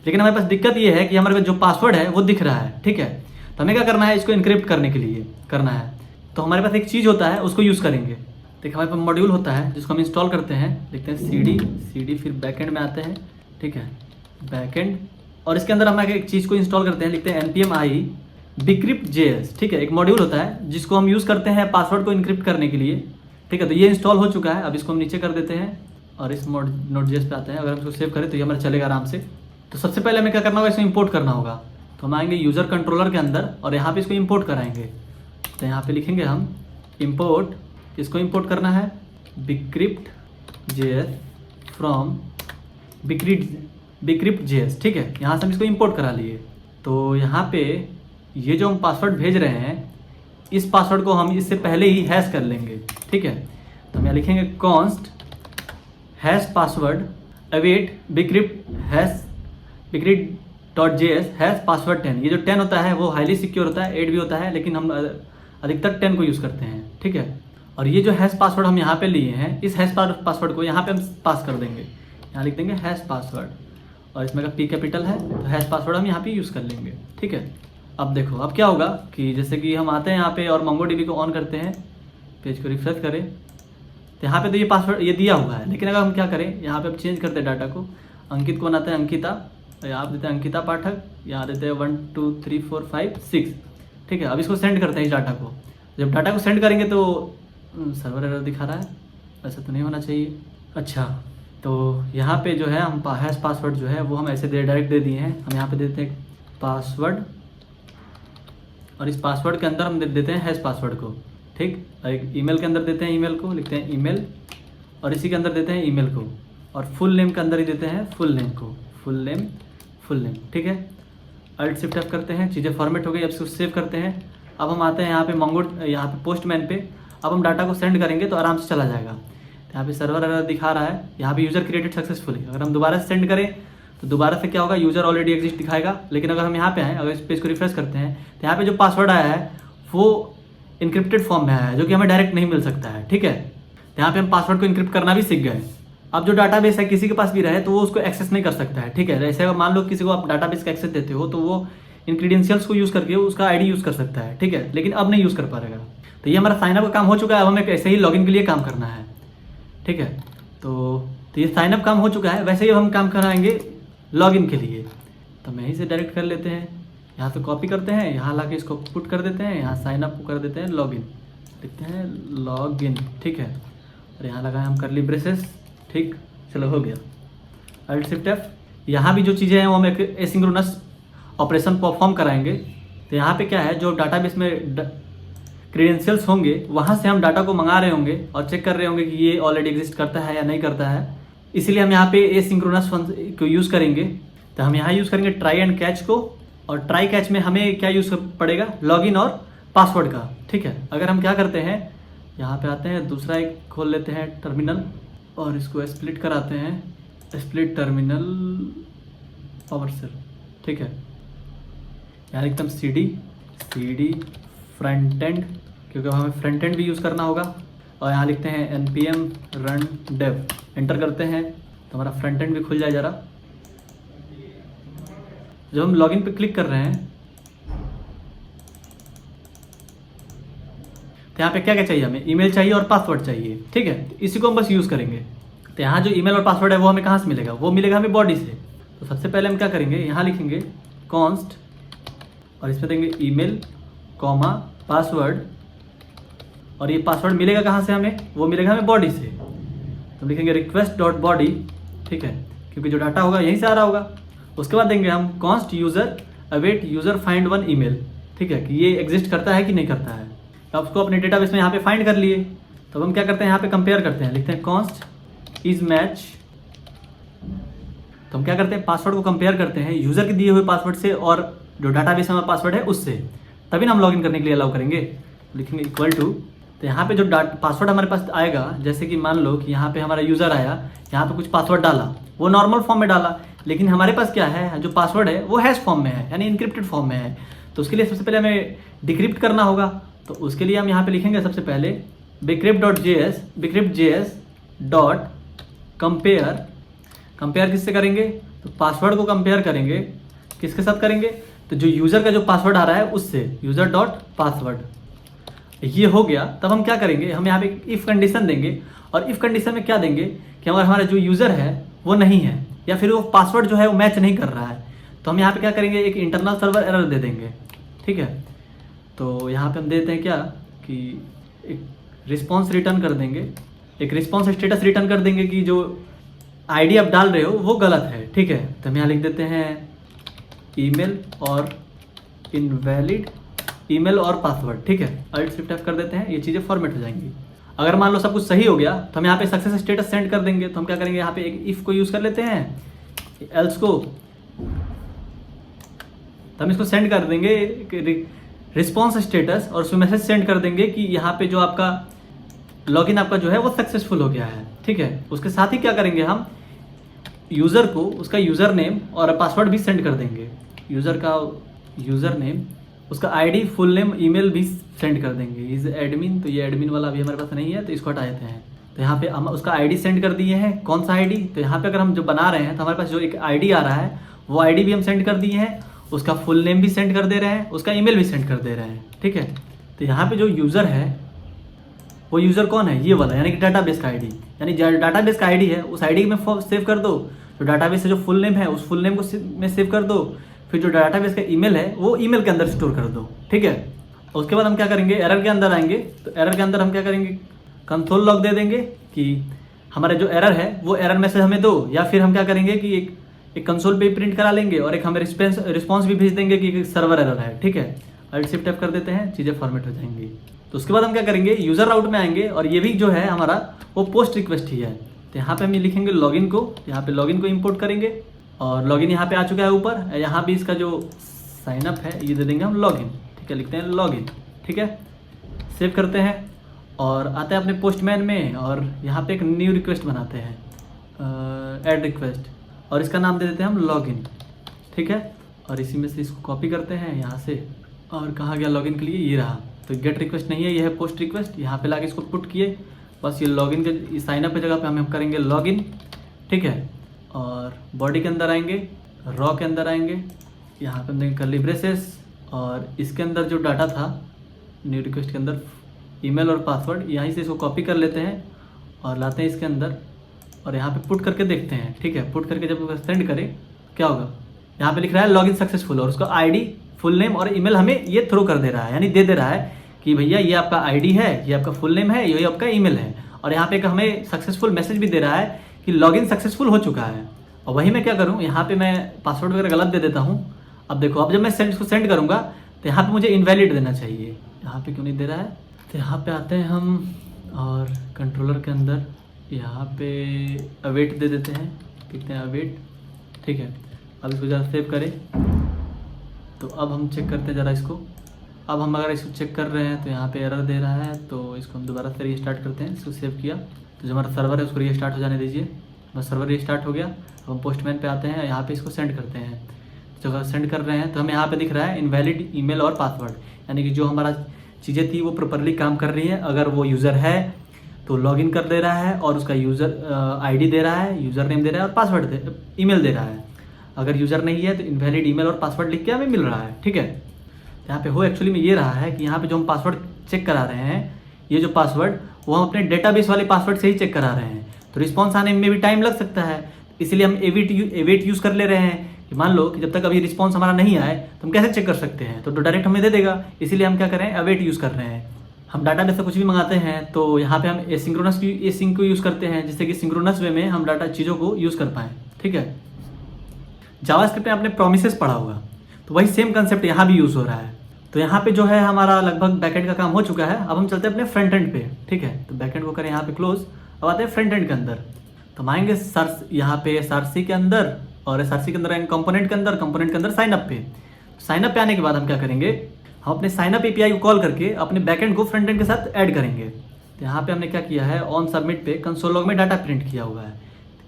लेकिन हमारे पास दिक्कत ये है कि हमारे पास जो पासवर्ड है वो दिख रहा है, ठीक है। तो हमें क्या करना है, इसको इनक्रिप्ट करने के लिए करना है। तो हमारे पास एक चीज़ होता है, उसको यूज़ करेंगे। देखिए हमारे पास मॉड्यूल होता है जिसको हम इंस्टॉल करते हैं, लिखते हैं CD, फिर बैकएंड में आते हैं, ठीक है, बैकएंड, और इसके अंदर हम एक चीज़ को इंस्टॉल करते हैं, लिखते हैं npm i decrypt.js, ठीक है। एक मॉड्यूल होता है जिसको हम यूज़ करते हैं पासवर्ड को इनक्रिप्ट करने के लिए, ठीक है। तो ये इंस्टॉल हो चुका है। अब इसको हम नीचे कर देते हैं और इस Node.js पे आते हैं। अगर हम इसको सेव करें तो ये हमारा चलेगा आराम से। तो सबसे पहले हमें क्या करना होगा, इसको इंपोर्ट करना होगा। तो हम आएंगे यूज़र कंट्रोलर के अंदर और यहाँ पे इसको इंपोर्ट कराएंगे। तो यहाँ पे लिखेंगे हम इंपोर्ट, इसको इंपोर्ट करना है decrypt.js फ्रॉम decrypt.js, ठीक है। यहाँ से हम इसको इंपोर्ट करा लिए। तो यहाँ पे ये जो हम पासवर्ड भेज रहे हैं, इस पासवर्ड को हम इससे पहले ही हैश कर लेंगे, ठीक है। तो हम यहाँ लिखेंगे const hash password await decrypt.js hash password 10। ये जो 10 होता है वो हाईली सिक्योर होता है, 8 भी होता है, लेकिन हम अधिकतर 10 को यूज़ करते हैं, ठीक है। और ये जो हैश पासवर्ड हम यहाँ पे लिए हैं, इस हैश पासवर्ड को यहाँ पे हम पास कर देंगे। यहाँ लिख देंगे हैश पासवर्ड और इसमें का P कैपिटल है, तो हैश पासवर्ड हम यहाँ पे यूज़ कर लेंगे, ठीक है। अब देखो अब क्या होगा कि जैसे कि हम आते हैं यहाँ पे और MongoDB को ऑन करते हैं, पेज को रिफ्रेश करें तो यहाँ पे तो ये पासवर्ड ये दिया हुआ है। लेकिन अगर हम क्या करें, यहाँ पे अब चेंज करते हैं डाटा को, अंकित को बनाते हैं अंकिता, यहाँ देते हैं अंकिता पाठक, यहाँ देते हैं 1 2 3 4 5 6, ठीक है। अब इसको सेंड करते हैं इस डाटा को। जब डाटा को सेंड करेंगे तो सर्वर एरर दिखा रहा है, ऐसा तो नहीं होना चाहिए। अच्छा, तो यहाँ पे जो है हम हैश पासवर्ड जो है वो हम ऐसे डायरेक्ट दे दिए हैं। हम यहाँ पे देते हैं पासवर्ड और इस पासवर्ड के अंदर हम दे देते हैं हैश पासवर्ड को, ठीक। और एक ईमेल के अंदर देते हैं ईमेल को, लिखते हैं ईमेल, और इसी के अंदर देते हैं ईमेल को, और फुल नेम के अंदर ही देते हैं फुल नेम को, फुल नेम, ठीक है। अल्ट शिफ्ट एफ करते हैं, चीज़ें फॉर्मेट हो गई। अब इसको सेव करते हैं। अब हम आते हैं यहाँ पे यहाँ पे पोस्टमैन पे। अब हम डाटा को सेंड करेंगे तो आराम से चला जाएगा। यहाँ पे सर्वर एरर दिखा रहा है, यहाँ पे यूज़र क्रिएटेड सक्सेसफुली। अगर हम दोबारा से सेंड करें तो दोबारा से क्या होगा, यूज़र ऑलरेडी एग्जिस्ट दिखाएगा। लेकिन अगर हम यहाँ पे आए, अगर इस पेज को रिफ्रेश करते हैं तो यहाँ पे जो पासवर्ड आया है वो इनक्रिप्टेड फॉर्म में आया है, जो कि हमें डायरेक्ट नहीं मिल सकता है, ठीक है। तो यहाँ पे हम पासवर्ड को इनक्रिप्ट करना भी सीख गए। अब जो डाटाबेस है किसी के पास भी रहे तो वो उसको एक्सेस नहीं कर सकता है, ठीक है। जैसे अगर मान लो किसी को आप डाटाबेस का एक्सेस देते हो तो वो इन क्रीडेंशियल्स को यूज़ करके उसका आईडी यूज़ कर सकता है, ठीक है। लेकिन अब नहीं यूज़ कर पाएगा। तो ये हमारा साइनअप का काम हो चुका है। अब हमें ऐसे ही लॉगिन के लिए काम करना है, ठीक है। तो ये साइनअप काम हो चुका है। वैसे ही हम काम कराएंगे लॉगिन के लिए। तो मैं यहीं से डायरेक्ट कर लेते हैं, यहाँ से कॉपी करते हैं, यहाँ ला के इसको पुट कर देते हैं, यहाँ साइनअप को कर देते हैं लॉगिन, लिखते हैं लॉगिन, ठीक है। और यहाँ लगाए हम करली ब्रेसेस, ठीक। चलो हो गया। Alt shift F. यहाँ भी जो चीज़ें हैं वो हम एक एसिंक्रोनस ऑपरेशन परफॉर्म कराएंगे। तो यहाँ पे क्या है, जो डाटाबेस में क्रीडेंशियल्स होंगे वहाँ से हम डाटा को मंगा रहे होंगे और चेक कर रहे होंगे कि ये ऑलरेडी एग्जिस्ट करता है या नहीं करता है। इसीलिए हम यहाँ पे एसिंक्रोनस को यूज़ करेंगे। तो हम यहाँ यूज़ करेंगे ट्राई एंड कैच को, और ट्राई कैच में हमें क्या यूज़ पड़ेगा, लॉगिन और पासवर्ड का, ठीक है। अगर हम क्या करते हैं, यहाँ पे आते हैं, दूसरा एक खोल लेते हैं टर्मिनल और इसको स्प्लिट कराते हैं, स्प्लिट टर्मिनल पावर सेल, ठीक है। यहाँ एकदम सी डी फ्रंट एंड, क्योंकि हमें फ्रंट एंड भी यूज़ करना होगा। और यहाँ लिखते हैं npm run dev, एंटर करते हैं तो हमारा फ्रंट एंड भी खुल जाए ज़रा। जब हम लॉगिन पे क्लिक कर रहे हैं तो यहाँ पे क्या क्या चाहिए, हमें ईमेल चाहिए और पासवर्ड चाहिए, ठीक है। इसी को हम बस यूज़ करेंगे। तो यहाँ जो ईमेल और पासवर्ड है वो हमें कहाँ से मिलेगा, वो मिलेगा हमें बॉडी से। तो सबसे पहले हम क्या करेंगे, यहाँ लिखेंगे कॉन्स्ट और इसमें देंगे ईमेल कॉमा पासवर्ड, और ये पासवर्ड मिलेगा कहाँ से हमें, वो मिलेगा हमें बॉडी से। तो लिखेंगे रिक्वेस्ट डॉट बॉडी, ठीक है, क्योंकि जो डाटा होगा यहीं से आ रहा होगा। उसके बाद देंगे हम const user await user find one email, ठीक है, कि ये एग्जिस्ट करता है कि नहीं करता है। तो उसको अपने डेटाबेस में यहाँ पे फाइंड कर लिए। तो हम क्या करते हैं, यहाँ पे कंपेयर करते हैं, लिखते हैं कॉन्स्ट इज मैच। तो हम क्या करते हैं, पासवर्ड को कंपेयर करते हैं यूज़र के दिए हुए पासवर्ड से और जो डाटाबेस में हमारा पासवर्ड है उससे, तभी ना हम लॉगिन करने के लिए अलाउ करेंगे। लिखेंगे इक्वल टू। तो यहाँ पे जो पासवर्ड हमारे पास आएगा, जैसे कि मान लो कि यहाँ पे हमारा यूज़र आया, यहाँ पे कुछ पासवर्ड डाला, वो नॉर्मल फॉर्म में डाला, लेकिन हमारे पास क्या है, जो पासवर्ड है वो हैश फॉर्म में है, यानी इनक्रिप्टेड फॉर्म में है। तो उसके लिए सबसे पहले हमें डिक्रिप्ट करना होगा। तो उसके लिए हम यहाँ पे लिखेंगे सबसे पहले bcrypt.js डॉट कंपेयर। कंपेयर किससे करेंगे, तो पासवर्ड को कंपेयर करेंगे, किसके साथ करेंगे, तो जो यूज़र का जो पासवर्ड आ रहा है उससे, यूज़र डॉट पासवर्ड। ये हो गया। तब हम क्या करेंगे, हम यहाँ पे इफ़ कंडीशन देंगे, और इफ़ कंडीशन में क्या देंगे कि अगर हमारा जो यूज़र है वो नहीं है, या फिर वो पासवर्ड जो है वो मैच नहीं कर रहा है, तो हम यहाँ पे क्या करेंगे, एक इंटरनल सर्वर एरर दे देंगे, ठीक है। तो यहाँ पे हम देते हैं क्या कि एक रिस्पॉन्स रिटर्न कर देंगे, एक रिस्पॉन्स स्टेटस रिटर्न कर देंगे कि जो आईडी आप डाल रहे हो वो गलत है, ठीक है। तो हम यहाँ लिख देते हैं ईमेल और इनवैलिड ईमेल और पासवर्ड, ठीक है। अल्ट शिफ्ट एफ कर देते हैं, ये चीज़ें फॉर्मेट हो जाएंगी। अगर मान लो सब कुछ सही हो गया तो हम यहाँ पे सक्सेस स्टेटस सेंड कर देंगे। तो हम क्या करेंगे, यहाँ पे एक इफ़ को यूज़ कर लेते हैं, एल्स को, तो हम इसको सेंड कर देंगे रिस्पॉन्स स्टेटस, और उसमें मैसेज सेंड कर देंगे कि यहाँ पे जो आपका लॉगिन आपका जो है वो सक्सेसफुल हो गया है, ठीक है। उसके साथ ही क्या करेंगे, हम यूज़र को उसका यूज़र नेम और पासवर्ड भी सेंड कर देंगे। यूज़र का यूज़र नेम, उसका आईडी, फुल नेम, ईमेल भी सेंड कर देंगे। इज एडमिन, तो ये एडमिन वाला अभी हमारे पास नहीं है तो इसको हटा देते हैं। तो यहाँ पे हम उसका आईडी सेंड कर दिए हैं। कौन सा आईडी, तो यहाँ पे अगर हम जो बना रहे हैं तो हमारे पास जो एक आईडी आ रहा है वो आईडी भी हम सेंड कर दिए हैं, उसका फुल नेम भी सेंड कर दे रहे हैं, उसका ईमेल भी सेंड कर दे रहे हैं, ठीक है। तो यहाँ पे जो यूज़र है वो यूज़र कौन है, ये वाला, यानी कि डाटाबेस का आईडी, यानी डाटाबेस का आईडी है उस आईडी में सेव कर दो। जो डाटाबेस से जो फुल नेम है उस फुल नेम को में सेव कर दो। फिर जो डाटाबेस का ईमेल है वो ईमेल के अंदर स्टोर कर दो, ठीक है। उसके बाद हम क्या करेंगे, एरर के अंदर आएंगे। तो एरर के अंदर हम क्या करेंगे, कंसोल लॉग दे देंगे कि हमारा जो एरर है वो एरर मैसेज हमें दो, या फिर हम क्या करेंगे कि एक कंसोल पे प्रिंट करा लेंगे और एक हमें रिस्पॉन्स भी भेज देंगे कि सर्वर एरर है, ठीक है। अल्ट शिफ्ट F कर देते हैं, चीज़ें फॉर्मेट हो जाएंगी। तो उसके बाद हम क्या करेंगे, यूज़र राउट में आएंगे और ये भी जो है हमारा वो पोस्ट रिक्वेस्ट ही है। तो यहाँ पे हम ये लिखेंगे लॉगिन को, यहाँ पे लॉगिन को इंपोर्ट करेंगे और लॉगिन यहाँ पे आ चुका है ऊपर। यहाँ भी इसका जो साइनअप है ये दे देंगे हम लॉगिन, ठीक है, लिखते हैं लॉगिन, ठीक है, सेव करते हैं और आते हैं अपने पोस्टमैन में और यहाँ पे एक न्यू रिक्वेस्ट बनाते हैं, ऐड रिक्वेस्ट, और इसका नाम दे देते हैं हम लॉगिन, ठीक है। और इसी में से इसको कॉपी करते हैं यहाँ से और कहाँ गया लॉगिन के लिए, ये रहा। तो गेट रिक्वेस्ट नहीं है, ये है पोस्ट रिक्वेस्ट। यहाँ पे लाके इसको पुट किए, बस ये लॉगिन के साइनअप की जगह पे हम करेंगे लॉगिन, ठीक है। और बॉडी के अंदर आएंगे, रॉ के अंदर आएंगे, यहाँ पे हम देंगे कर्ली ब्रेसेस और इसके अंदर जो डाटा था न्यू रिक्वेस्ट के अंदर ईमेल और पासवर्ड, यहीं से इसको कॉपी कर लेते हैं और लाते हैं इसके अंदर और यहाँ पे पुट करके देखते हैं, ठीक है। पुट करके जब सेंड करें क्या होगा, यहाँ पे लिख रहा है लॉगिन सक्सेसफुल और उसका आईडी, फुल नेम और ईमेल हमें ये थ्रो कर दे रहा है, यानी दे रहा है कि भैया ये आपका आईडी है, ये आपका फुल नेम है, ये आपका ईमेल है। और यहाँ पे एक हमें सक्सेसफुल मैसेज भी दे रहा है कि लॉगिन सक्सेसफुल हो चुका है। और वही मैं क्या करूँ, यहाँ पे मैं पासवर्ड वगैरह गलत दे देता हूँ। अब देखो, अब जब मैं इसको सेंड करूँगा तो यहाँ पे मुझे इनवैलिड देना चाहिए, यहाँ पे क्यों नहीं दे रहा है। तो यहाँ पे आते हैं हम और कंट्रोलर के अंदर यहाँ पे अवेट दे देते हैं, लिखते हैं अवेट, ठीक है। अब इसको ज़रा सेव करें तो अब हम चेक करते हैं ज़रा इसको। अब हम अगर इसको चेक कर रहे हैं तो यहाँ पे एरर दे रहा है, तो इसको हम दोबारा से रीस्टार्ट करते हैं। इसको सेव किया तो जो हमारा सर्वर है उसको रीस्टार्ट हो जाने दीजिए, बस सर्वर रीस्टार्ट हो गया। अब हम पोस्टमैन पे आते हैं, यहाँ पे इसको सेंड करते हैं। जब हम सेंड कर रहे हैं तो हमें यहाँ पे दिख रहा है इनवैलिड ईमेल और पासवर्ड, यानी कि जो हमारा चीज़ें थी वो प्रॉपरली काम कर रही है। अगर वो यूज़र है तो लॉगिन कर दे रहा है और उसका यूज़र आईडी दे रहा है, यूज़र नेम दे रहा है और पासवर्ड ईमेल दे रहा है। अगर यूज़र नहीं है तो इनवैलिड ईमेल और पासवर्ड लिख के हमें मिल रहा है, ठीक है। यहाँ पे हो एक्चुअली में ये रहा है कि यहाँ पे जो हम पासवर्ड चेक करा रहे हैं, ये जो पासवर्ड वो हम अपने डेटाबेस वाले पासवर्ड से ही चेक करा रहे हैं, तो रिस्पॉन्स आने में भी टाइम लग सकता है। इसलिए हम एवेट यूज़ कर ले रहे हैं कि मान लो कि जब तक अभी रिस्पॉन्स हमारा नहीं आए तो हम कैसे चेक कर सकते हैं, तो डायरेक्ट हमें दे देगा। इसीलिए हम क्या करें, अवेट यूज़ कर रहे हैं। हम डाटाबेस से कुछ भी मंगाते हैं तो यहाँ पे हम एसिंक को यूज़ करते हैं, जिससे कि सिंक्रोनस वे में हम डाटा चीज़ों को यूज़ कर पाएँ, ठीक है। जावास्क्रिप्ट में आपने प्रोमिसेस पढ़ा होगा, तो वही सेम कंसेप्ट यहाँ भी यूज़ हो रहा है। तो यहाँ पे जो है हमारा लगभग बैकएंड का काम हो चुका है। अब हम चलते हैं अपने फ्रंट एंड पे, ठीक है। तो बैकएंड को करें यहाँ पे क्लोज। अब आते हैं फ्रंट एंड के अंदर, तो हम आएंगे यहाँ पे एसआरसी के अंदर और एसआरसी के अंदर आएंगे कंपोनेंट के अंदर, कंपोनेंट के अंदर साइनअप पे। साइनअप पे आने के बाद हम क्या करेंगे, हम अपने साइनअप एपीआई को कॉल करके अपने बैकएंड को फ्रंट एंड के साथ ऐड करेंगे। तो यहाँ पे हमने क्या किया है, ऑन सबमिट पे कंसोल लॉग में डाटा प्रिंट किया हुआ है,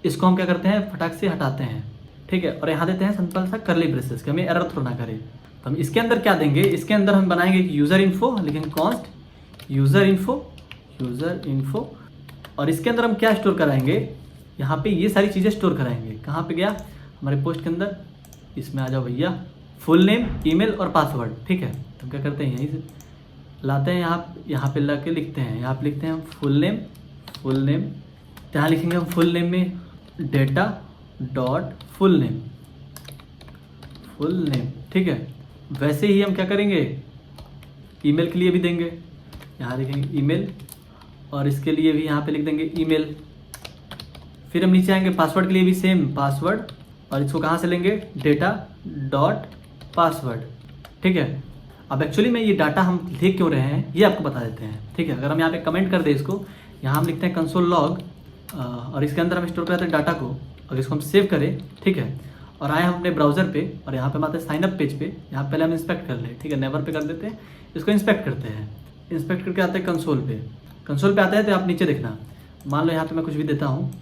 इसको हम क्या करते हैं फटाक से हटाते हैं, ठीक है। और यहाँ देते हैं सिंपल सा कर्ली ब्रेसेस कि हमें एरर थ्रो ना करे। तो हम इसके अंदर क्या देंगे, इसके अंदर हम बनाएंगे यूज़र इन्फो, लेकिन कॉन्स्ट यूज़र इन्फो और इसके अंदर हम क्या स्टोर कराएंगे, यहाँ पे ये सारी चीज़ें स्टोर कराएंगे। कहाँ पे गया, हमारे पोस्ट के अंदर, इसमें आ जाओ भैया, फुल नेम, ईमेल और पासवर्ड, ठीक है। तो क्या करते हैं, यहीं से लाते हैं, यहाँ पे ला के लिखते हैं, यहाँ पे लिखते हैं हम फुल नेम, यहाँ लिखेंगे हम फुल नेम में डेटा डॉट फुल नेम, ठीक है। वैसे ही हम क्या करेंगे, ईमेल के लिए भी देंगे, यहाँ लिखेंगे ईमेल और इसके लिए भी यहाँ पे लिख देंगे ईमेल। फिर हम नीचे आएंगे पासवर्ड के लिए भी सेम पासवर्ड और इसको कहाँ से लेंगे, डेटा डॉट पासवर्ड, ठीक है। अब एक्चुअली में ये डाटा हम लिख क्यों रहे हैं ये आपको बता देते हैं, ठीक है। अगर हम यहाँ पे कमेंट कर दें इसको, यहाँ हम लिखते हैं कंसोल लॉग और इसके अंदर हम स्टोर करते हैं डाटा को और इसको हम सेव करें, ठीक है। और आए हम अपने ब्राउज़र पे और यहाँ पे हम आते हैं साइनअप पेज पे, यहाँ पहले हम इंस्पेक्ट कर लें, ठीक है। नेवर पे कर देते हैं, इसको इंस्पेक्ट करते हैं। इंस्पेक्ट करके आते हैं कंसोल पे आते हैं तो आप नीचे देखना, मान लो यहाँ पे मैं कुछ भी देता हूँ,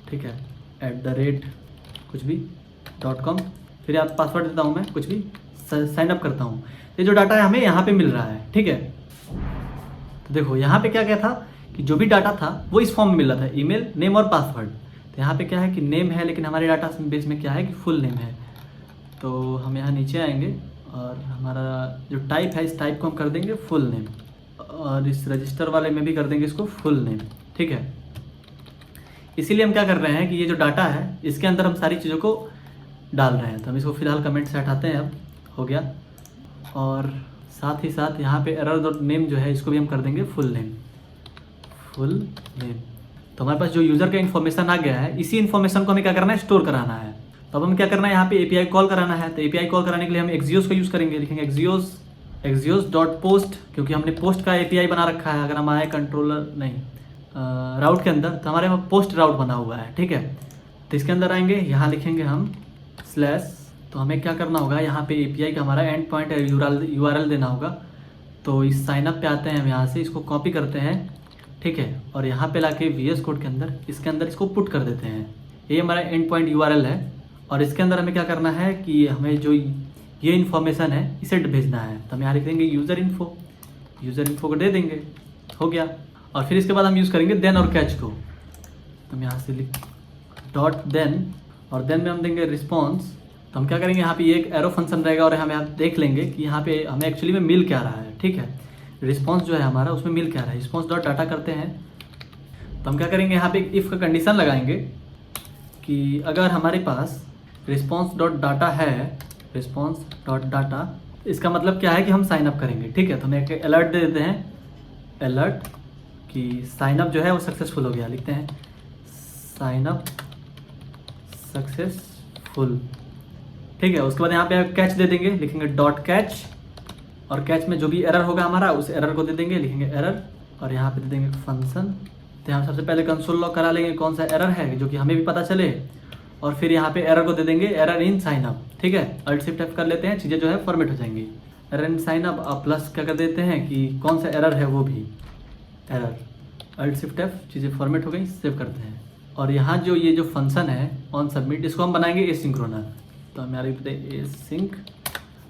ठीक है, @ कुछ भी .com, फिर आप पासवर्ड देता हूँ मैं कुछ भी, साइन अप करता हूँ। ये जो डाटा है हमें यहाँ पे मिल रहा है, ठीक है। तो देखो यहाँ पे क्या क्या था कि जो भी डाटा था वो इस फॉर्म में मिल रहा था, ईमेल, नेम और पासवर्ड। तो यहाँ पे क्या है कि नेम है, लेकिन हमारे डाटा बेस में क्या है कि फुल नेम है। तो हम यहाँ नीचे आएंगे और हमारा जो टाइप है, इस टाइप को हम कर देंगे फुल नेम और इस रजिस्टर वाले में भी कर देंगे इसको फुल नेम, ठीक है। इसीलिए हम क्या कर रहे हैं कि ये जो डाटा है इसके अंदर हम सारी चीज़ों को डाल रहे हैं। तो हम इसको फिलहाल कमेंट से हटाते हैं, अब हो गया। और साथ ही साथ यहाँ पे एरर डॉट नेम जो है इसको भी हम कर देंगे फुल नेम। तो हमारे पास जो यूज़र का इन्फॉर्मेशन आ गया है, इसी इन्फॉर्मेशन को हमें क्या करना है, स्टोर कराना है। तो अब हम क्या करना है, यहाँ पे एपीआई कॉल कराना है। तो एपीआई कॉल कराने के लिए हम एक्सियोस का यूज़ करेंगे, लिखेंगे एक्सियोस एक्सियोस डॉट पोस्ट, क्योंकि हमने पोस्ट का एपीआई बना रखा है। अगर हम आए कंट्रोलर नहीं राउट के अंदर, तो हमारे वहाँ पोस्ट राउट बना हुआ है, ठीक है। तो इसके अंदर आएंगे, यहाँ लिखेंगे हम स्लैश, तो हमें क्या करना होगा, यहाँ पे एपीआई का हमारा एंड पॉइंट यूआरएल देना होगा। तो इस साइनअप पे आते हैं हम, यहाँ से इसको कॉपी करते हैं, ठीक है, और यहाँ पे लाके VS कोड के अंदर इसके अंदर इसको पुट कर देते हैं। ये हमारा एंड पॉइंट यूआरएल है, और इसके अंदर हमें क्या करना है कि हमें जो ये इन्फॉर्मेशन है इसे भेजना है। तो हम यहाँ लिख देंगे यूज़र इन्फो को दे देंगे, हो गया। और फिर इसके बाद हम यूज़ करेंगे देन और कैच को। तो हम यहाँ से लिख डॉट देन, और देन में हम देंगे रिस्पॉन्स। तो हम क्या करेंगे, यहाँ पे एक एरो फंक्शन रहेगा, और हमें आप देख लेंगे कि यहाँ पे हमें एक्चुअली में मिल क्या रहा है, ठीक है। रिस्पॉन्स जो है हमारा उसमें मिल क्या रहा है, रिस्पॉन्स डॉट डाटा करते हैं। तो हम क्या करेंगे, यहाँ पे इफ़ का कंडीशन लगाएंगे कि अगर हमारे पास रिस्पॉन्स डॉट डाटा है, रिस्पॉन्स डॉट डाटा, इसका मतलब क्या है कि हम साइन अप करेंगे, ठीक है। तो हम एक अलर्ट दे देते हैं, अलर्ट कि साइन अप जो है वो सक्सेसफुल हो गया। लिखते हैं साइन अप सक्सेसफुल, ठीक है। उसके बाद यहाँ पे कैच दे देंगे, लिखेंगे डॉट कैच, और कैच में जो भी एरर होगा हमारा उस एरर को दे देंगे, लिखेंगे एरर, और यहाँ पे दे देंगे फंक्शन। तो हम सबसे पहले कंसोल लॉग करा लेंगे कौन सा एरर है, जो कि हमें भी पता चले, और फिर यहाँ पे एरर को दे देंगे एरर इन साइन अप, ठीक है। अल्ट शिफ्ट एफ कर लेते हैं, चीज़ें जो है फॉर्मेट हो जाएंगी। एरर इन साइन अप, और प्लस क्या कर देते हैं कि कौन सा एरर है वो भी एरर, अल्ट शिफ्ट एफ, चीज़ें फॉर्मेट हो गई, सेव करते हैं। और यहाँ जो ये जो फंक्शन है ऑन सबमिट, इसको हम बनाएंगे एसिंक्रोनस। तो हम यहाँ लिखते हैं एसिंक,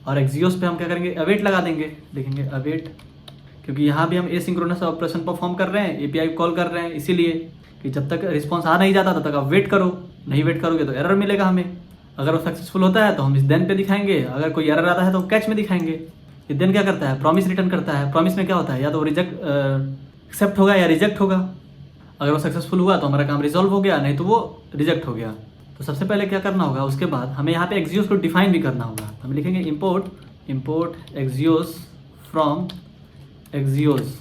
और एक्सियोस पे हम क्या करेंगे, अवेट लगा देंगे, लिखेंगे अवेट, क्योंकि यहाँ भी हम एसिंक्रोनस ऑपरेशन परफॉर्म कर रहे हैं, एपीआई कॉल कर रहे हैं, इसीलिए कि जब तक रिस्पॉन्स आ नहीं जाता तब तक आप वेट करो, नहीं वेट करोगे तो एरर मिलेगा हमें। अगर वो सक्सेसफुल होता है तो हम इस देन पे दिखाएंगे, अगर कोई एरर आता है तो कैच में दिखाएंगे। ये देन क्या करता है, प्रॉमिस रिटर्न करता है। प्रॉमिस में क्या होता है, या तो रिजेक्ट एक्सेप्ट होगा या रिजेक्ट होगा। अगर वो सक्सेसफुल हुआ तो हमारा काम रिजॉल्व हो गया, नहीं तो वो रिजेक्ट हो गया। तो सबसे पहले क्या करना होगा, उसके बाद हमें यहाँ पे एक्सियोस को डिफाइन भी करना होगा। हम लिखेंगे इम्पोर्ट एक्सियोस फ्रॉम एक्सियोस,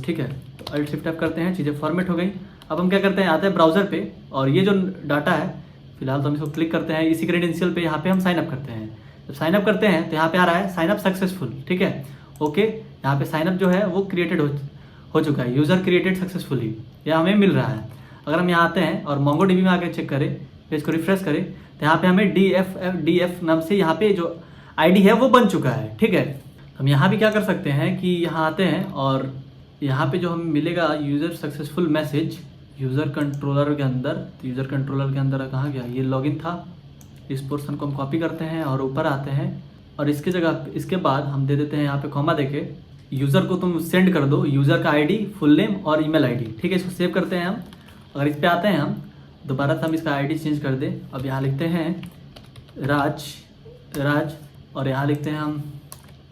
ठीक है। तो अल्ट शिफ्ट एफ करते हैं, चीज़ें फॉर्मेट हो गई। अब हम क्या करते हैं, आते हैं ब्राउज़र पे, और ये जो डाटा है फिलहाल तो हम इसको क्लिक करते हैं, इसी क्रेडेंशियल पे यहाँ पे हम साइन अप करते हैं। जब साइन अप करते हैं तो यहाँ पे आ रहा है साइन अप सक्सेसफुल, ठीक है, ओके। यहाँ पे साइन अप जो है वो क्रिएटेड हो चुका है, यूज़र क्रिएटेड सक्सेसफुली, यह हमें मिल रहा है। अगर हम यहाँ आते हैं और MongoDB में आके चेक करें, पेज को रिफ्रेश करें, तो यहाँ पे हमें DF नाम से यहाँ पे जो ID है वो बन चुका है, ठीक है। हम यहाँ भी क्या कर सकते हैं कि यहाँ आते हैं, और यहाँ पे जो हमें मिलेगा user successful message user controller के अंदर। तो यूज़र कंट्रोलर के अंदर कहाँ गया, ये लॉगिन था, इस पोर्शन को हम कॉपी करते हैं और ऊपर आते हैं, और इसके जगह इसके बाद हम दे देते हैं यहाँ पे कॉमा देके, यूज़र को तुम सेंड कर दो यूज़र का ID, फुल नेम और ईमेल ID, ठीक है। इसको सेव करते हैं हम। अगर इस पर आते हैं हम दोबारा से, हम इसका ID चेंज कर दें। अब यहाँ लिखते हैं राज, और यहाँ लिखते हैं हम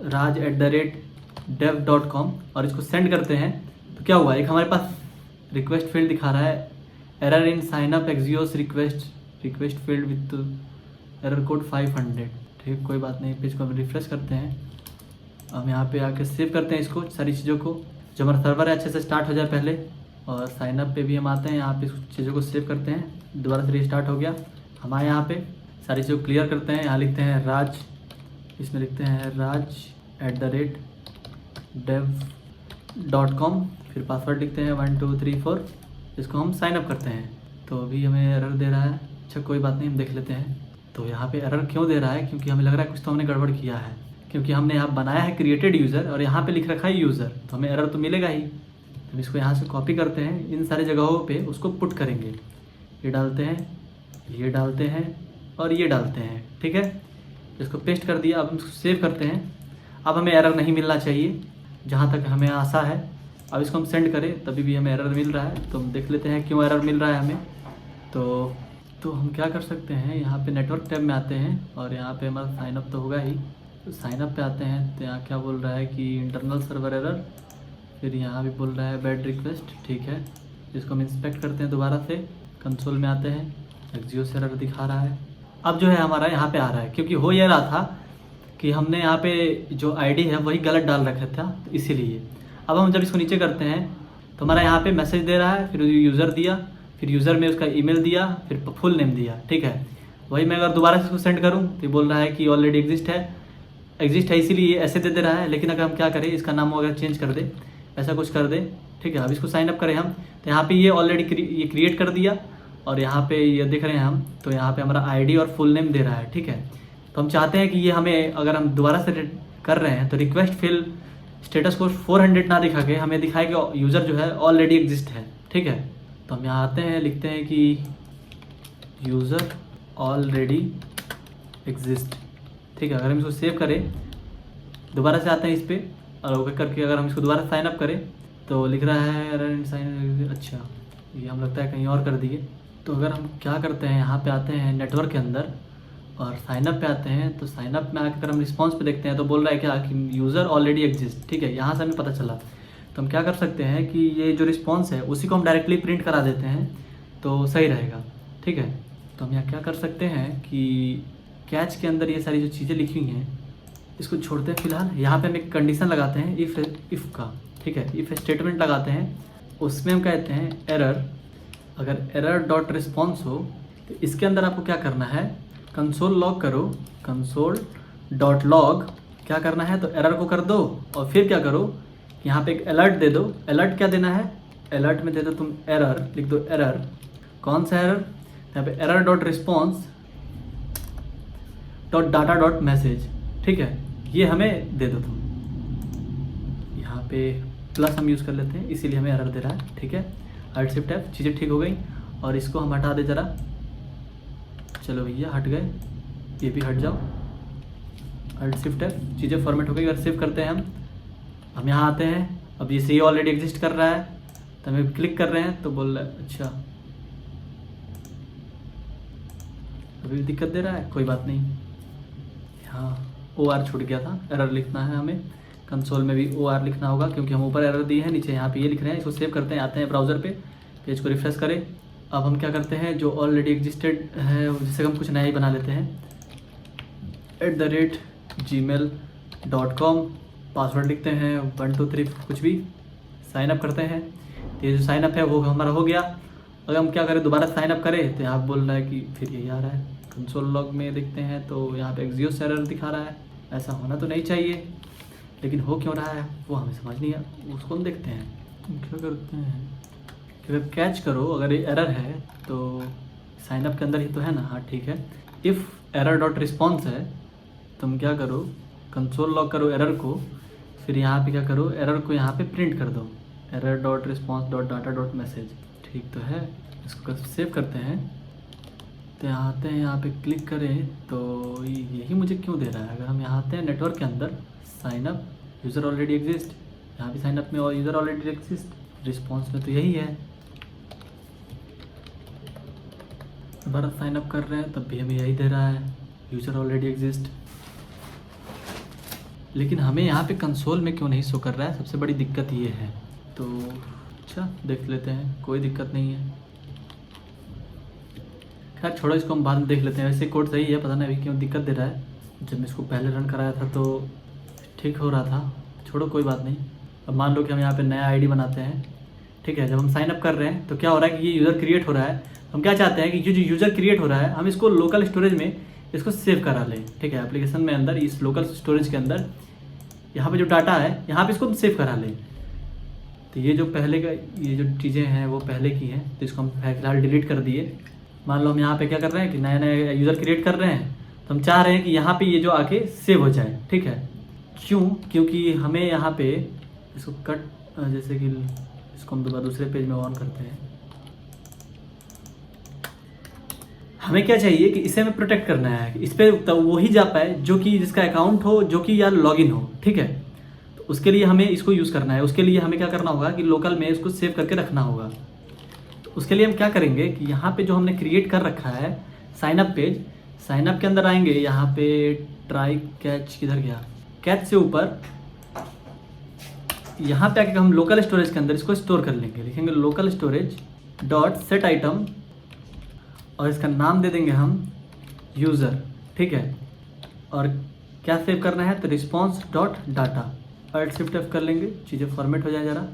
raj@dev.com, और इसको सेंड करते हैं। तो क्या हुआ, एक हमारे पास रिक्वेस्ट फील्ड दिखा रहा है, error in sign up axios request field with error code 500, ठीक, कोई बात नहीं। पेज को हम रिफ्रेश करते हैं, हम यहाँ पे आके सेव करते हैं इसको, सारी चीज़ों को, जो हमारा सर्वर है अच्छे से स्टार्ट हो जाए पहले। और साइन अप पे भी हम आते हैं, यहाँ पे चीज़ों को सेव करते हैं, दोबारा से रीस्टार्ट हो गया। हमारे यहाँ पे सारी चीज़ों को क्लियर करते हैं। यहाँ लिखते हैं राज, इसमें लिखते हैं raj@dev.com, फिर पासवर्ड लिखते हैं 1 2 3 4, इसको हम साइन अप करते हैं। तो अभी हमें एरर दे रहा है, अच्छा कोई बात नहीं, हम देख लेते हैं। तो यहाँ पे एरर क्यों दे रहा है, क्योंकि हमें लग रहा है कुछ तो हमने गड़बड़ किया है, क्योंकि हमने यहाँ बनाया है क्रिएटेड यूज़र और यहाँ पे लिख रखा है यूज़र, तो हमें एरर तो मिलेगा ही। हम इसको यहाँ से कॉपी करते हैं, इन सारी जगहों पे उसको पुट करेंगे, ये डालते हैं, ये डालते हैं और ये डालते हैं, ठीक है। इसको पेस्ट कर दिया। अब हम इसको सेव करते हैं। अब हमें एरर नहीं मिलना चाहिए, जहाँ तक हमें आशा है। अब इसको हम सेंड करें तभी भी हमें एरर मिल रहा है, तो हम देख लेते हैं क्यों एरर मिल रहा है हमें। तो हम क्या कर सकते हैं, यहाँ पे नेटवर्क टैब में आते हैं, और यहाँ पे हमारा साइनअप तो होगा ही। तो साइनअप पे आते हैं, तो यहाँ क्या बोल रहा है कि इंटरनल सर्वर एरर, फिर यहाँ भी बोल रहा है बैड रिक्वेस्ट, ठीक है। इसको हम इंस्पेक्ट करते हैं दोबारा से, कंसोल में आते हैं, एक्सियोस एरर दिखा रहा है। अब जो है हमारा यहाँ पे आ रहा है, क्योंकि हो ये रहा था कि हमने यहाँ पे जो आईडी है वही गलत डाल रखा था, तो इसीलिए। अब हम जब इसको नीचे करते हैं तो हमारा यहाँ पे मैसेज दे रहा है, फिर यूज़र दिया, फिर यूज़र में उसका ईमेल दिया, फिर फुल नेम दिया, ठीक है। वही मैं अगर दोबारा से इसको सेंड करूँ तो बोल रहा है कि ऑलरेडी एग्जिस्ट है, एग्जिस्ट है इसीलिए ये ऐसे दे रहा है। लेकिन अगर हम क्या करें, इसका नाम वगैरह चेंज कर दे, ऐसा कुछ कर दे, ठीक है। अब इसको साइन अप करें हम, तो यहाँ पे ये ऑलरेडी ये क्रिएट कर दिया, और यहाँ पे ये देख रहे हैं हम, तो यहाँ पे हमारा आईडी और फुल नेम दे रहा है, ठीक है। तो हम चाहते हैं कि ये हमें, अगर हम दोबारा से कर रहे हैं तो रिक्वेस्ट फिल स्टेटस को 400 ना दिखा के हमें दिखाए कि यूज़र जो है ऑलरेडी एग्जिस्ट है, ठीक है। तो हम यहाँ आते हैं, लिखते हैं कि यूज़र ऑलरेडी एग्जिस्ट, ठीक है। अगर हम इसको सेव करें, दोबारा से आते हैं इस पर, और ओके करके अगर हम इसको दोबारा साइन अप करें तो लिख रहा है साइन, अच्छा ये हम लगता है कहीं और कर दिए। तो अगर हम क्या करते हैं, यहाँ पे आते हैं नेटवर्क के अंदर और साइन अप पे आते हैं, तो साइन अप में आकर अगर हम रिस्पॉन्स पे देखते हैं तो बोल रहा है क्या कि यूज़र ऑलरेडी एग्जिस्ट, ठीक है। यहाँ से हमें पता चला। तो हम क्या कर सकते हैं कि ये जो रिस्पॉन्स है उसी को हम डायरेक्टली प्रिंट करा देते हैं तो सही रहेगा, ठीक है। तो हम यहाँ क्या कर सकते हैं कि कैच के अंदर ये सारी जो चीज़ें लिखी हुई हैं इसको छोड़ते हैं फिलहाल। यहाँ पे हम एक कंडीशन लगाते हैं इफ़ का, ठीक है। इफ़ स्टेटमेंट लगाते हैं, उसमें हम कहते हैं एरर, अगर एरर डॉट रिस्पॉन्स हो तो इसके अंदर आपको क्या करना है, कंसोल लॉग करो, कंसोल डॉट लॉग क्या करना है, तो एरर को कर दो, और फिर क्या करो, यहाँ पे एक अलर्ट दे दो। अलर्ट क्या देना है, अलर्ट में दे दो तुम एरर, लिख दो एरर, कौन सा एरर, यहाँ पे error dot response dot data dot message, ठीक है। ये हमें दे दो तुम, यहाँ पे प्लस हम यूज़ कर लेते हैं इसीलिए हमें एरर दे रहा है, ठीक है। Alt Shift F, चीज़ें ठीक हो गई, और इसको हम हटा दे ज़रा, चलो भैया हट गए, ये भी हट जाओ। Alt Shift F, चीज़ें फॉर्मेट हो गई। अगर सेव करते हैं हम यहाँ आते हैं, अब जैसे ये ऑलरेडी एग्जिस्ट कर रहा है तो हमें क्लिक कर रहे हैं तो बोल रहा है अच्छा अभी दिक्कत दे रहा है, कोई बात नहीं। यहाँ OR छूट गया था, एरर लिखना है हमें, कंसोल में भी OR लिखना होगा क्योंकि हम ऊपर एरर दिए हैं, नीचे यहाँ पे ये लिख रहे हैं। इसको सेव करते हैं, आते हैं ब्राउज़र पे, पेज को रिफ्रेश करें। अब हम क्या करते हैं, जो ऑलरेडी एग्जिस्टेड है जिससे हम कुछ नया ही बना लेते हैं, @gmail.com, पासवर्ड लिखते हैं 1 2 3 कुछ भी, साइन अप करते हैं। तो ये जो साइन अप है वो हमारा हो गया। अगर हम क्या करें, दोबारा साइन अप करें तो यहाँ बोल रहा है कि फिर यही आ रहा है। कंसोल लॉग में देखते हैं तो यहाँ पे एग्जियोस एरर दिखा रहा है। ऐसा होना तो नहीं चाहिए, लेकिन हो क्यों रहा है वो हमें समझ नहीं है, उसको हम देखते हैं। तुम क्या करते हैं कि अगर कैच करो, अगर ये एरर है तो साइन अप के अंदर ही तो है ना, हाँ ठीक है। इफ़ एरर डॉट रिस्पॉन्स है, तुम क्या करो, कंसोल लॉग करो एरर को, फिर यहाँ पे क्या करो, एरर को यहाँ पे प्रिंट कर दो, error dot response dot data dot message, ठीक तो है। इसको सेव करते हैं, तो यहाँ आते हैं, यहाँ पे क्लिक करें तो यही मुझे क्यों दे रहा है। अगर हम यहाँ आते हैं नेटवर्क के अंदर, sign up, user already exist, यहाँ भी साइन अप में और यूज़र ऑलरेडी एग्जिस्ट, रिस्पॉन्स में तो यही है। दोबारा साइन अप कर रहे हैं तब भी हमें यही दे रहा है, यूज़र ऑलरेडी एग्जिस्ट। लेकिन हमें यहाँ पे कंसोल में क्यों नहीं शो कर रहा है, सबसे बड़ी दिक्कत ये है। तो अच्छा देख लेते हैं, कोई दिक्कत नहीं है, खैर छोड़ो, इसको हम बाद में देख लेते हैं। वैसे कोड सही है, पता नहीं अभी क्यों दिक्कत दे रहा है। जब मैं इसको पहले रन कराया था तो ठीक हो रहा था, छोड़ो कोई बात नहीं। अब मान लो कि हम यहाँ पे नया आईडी बनाते हैं, ठीक है। जब हम साइन अप कर रहे हैं तो क्या हो रहा है कि ये यूज़र क्रिएट हो रहा है। हम क्या चाहते हैं कि ये जो यूज़र क्रिएट हो रहा है हम इसको लोकल स्टोरेज में इसको सेव करा लें, ठीक है। एप्लीकेशन में अंदर इस लोकल स्टोरेज के अंदर यहाँ पे जो डाटा है यहाँ पे इसको सेव करा लें। तो ये जो पहले का ये जो चीज़ें हैं वो पहले की हैं, तो इसको हम फिलहाल डिलीट कर दिए। मान लो हम यहाँ पे क्या कर रहे हैं कि नया नया यूज़र क्रिएट कर रहे हैं, तो हम चाह रहे हैं कि यहाँ पे ये जो आके सेव हो जाए, ठीक है। क्यों, क्योंकि हमें यहाँ पे इसको कट, जैसे कि इसको हम दोबारा दूसरे पेज में ऑन करते हैं। हमें क्या चाहिए कि इसे हमें प्रोटेक्ट करना है, इस पर तब वही जा पाए जो कि जिसका अकाउंट हो, जो कि या लॉगिन हो, ठीक है। तो उसके लिए हमें इसको यूज़ करना है। उसके लिए हमें क्या करना होगा कि लोकल में इसको सेव करके रखना होगा। तो उसके लिए हम क्या करेंगे कि यहाँ पे जो हमने क्रिएट कर रखा है sign up page, sign up के अंदर आएंगे, यहाँ पे ट्राई कैच, किधर गया, कैच से ऊपर यहाँ पे आके हम लोकल स्टोरेज के अंदर इसको स्टोर कर लेंगे। लिखेंगे local storage dot set item, और इसका नाम दे देंगे हम यूज़र, ठीक है। और क्या सेव करना है, तो response dot data, Alt Shift F कर लेंगे, चीज़ें फॉर्मेट हो जाए ज़रा।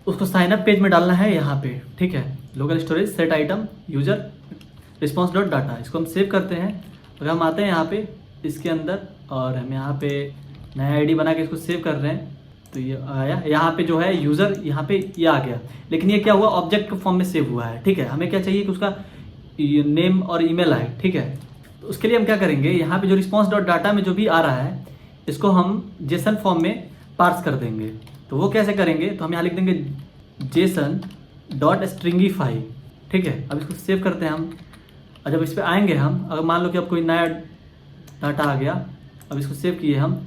उसको साइन अप पेज में डालना है यहाँ पे, ठीक है। Local storage set item user response dot data, इसको हम सेव करते हैं। अगर हम आते हैं यहाँ पे इसके अंदर और हम यहाँ पे नया आईडी बना के इसको सेव कर रहे हैं। तो ये आया, यहाँ पे जो है यूज़र, यहाँ पे ये आ गया। लेकिन ये क्या हुआ, ऑब्जेक्ट के फॉर्म में सेव हुआ है, ठीक है। हमें क्या चाहिए कि उसका नेम और ईमेल आए, ठीक है। तो उसके लिए हम क्या करेंगे, यहाँ पे जो रिस्पॉन्स डॉट डाटा में जो भी आ रहा है इसको हम जेसन फॉर्म में पार्स कर देंगे। तो वो कैसे करेंगे, तो हम यहाँ लिख देंगे जेसन डॉट स्ट्रिंगीफाई, ठीक है। अब इसको सेव करते हैं हम। और जब इस पर आएंगे हम, अगर मान लो कि अब कोई नया डाटा आ गया, अब इसको सेव किए हम,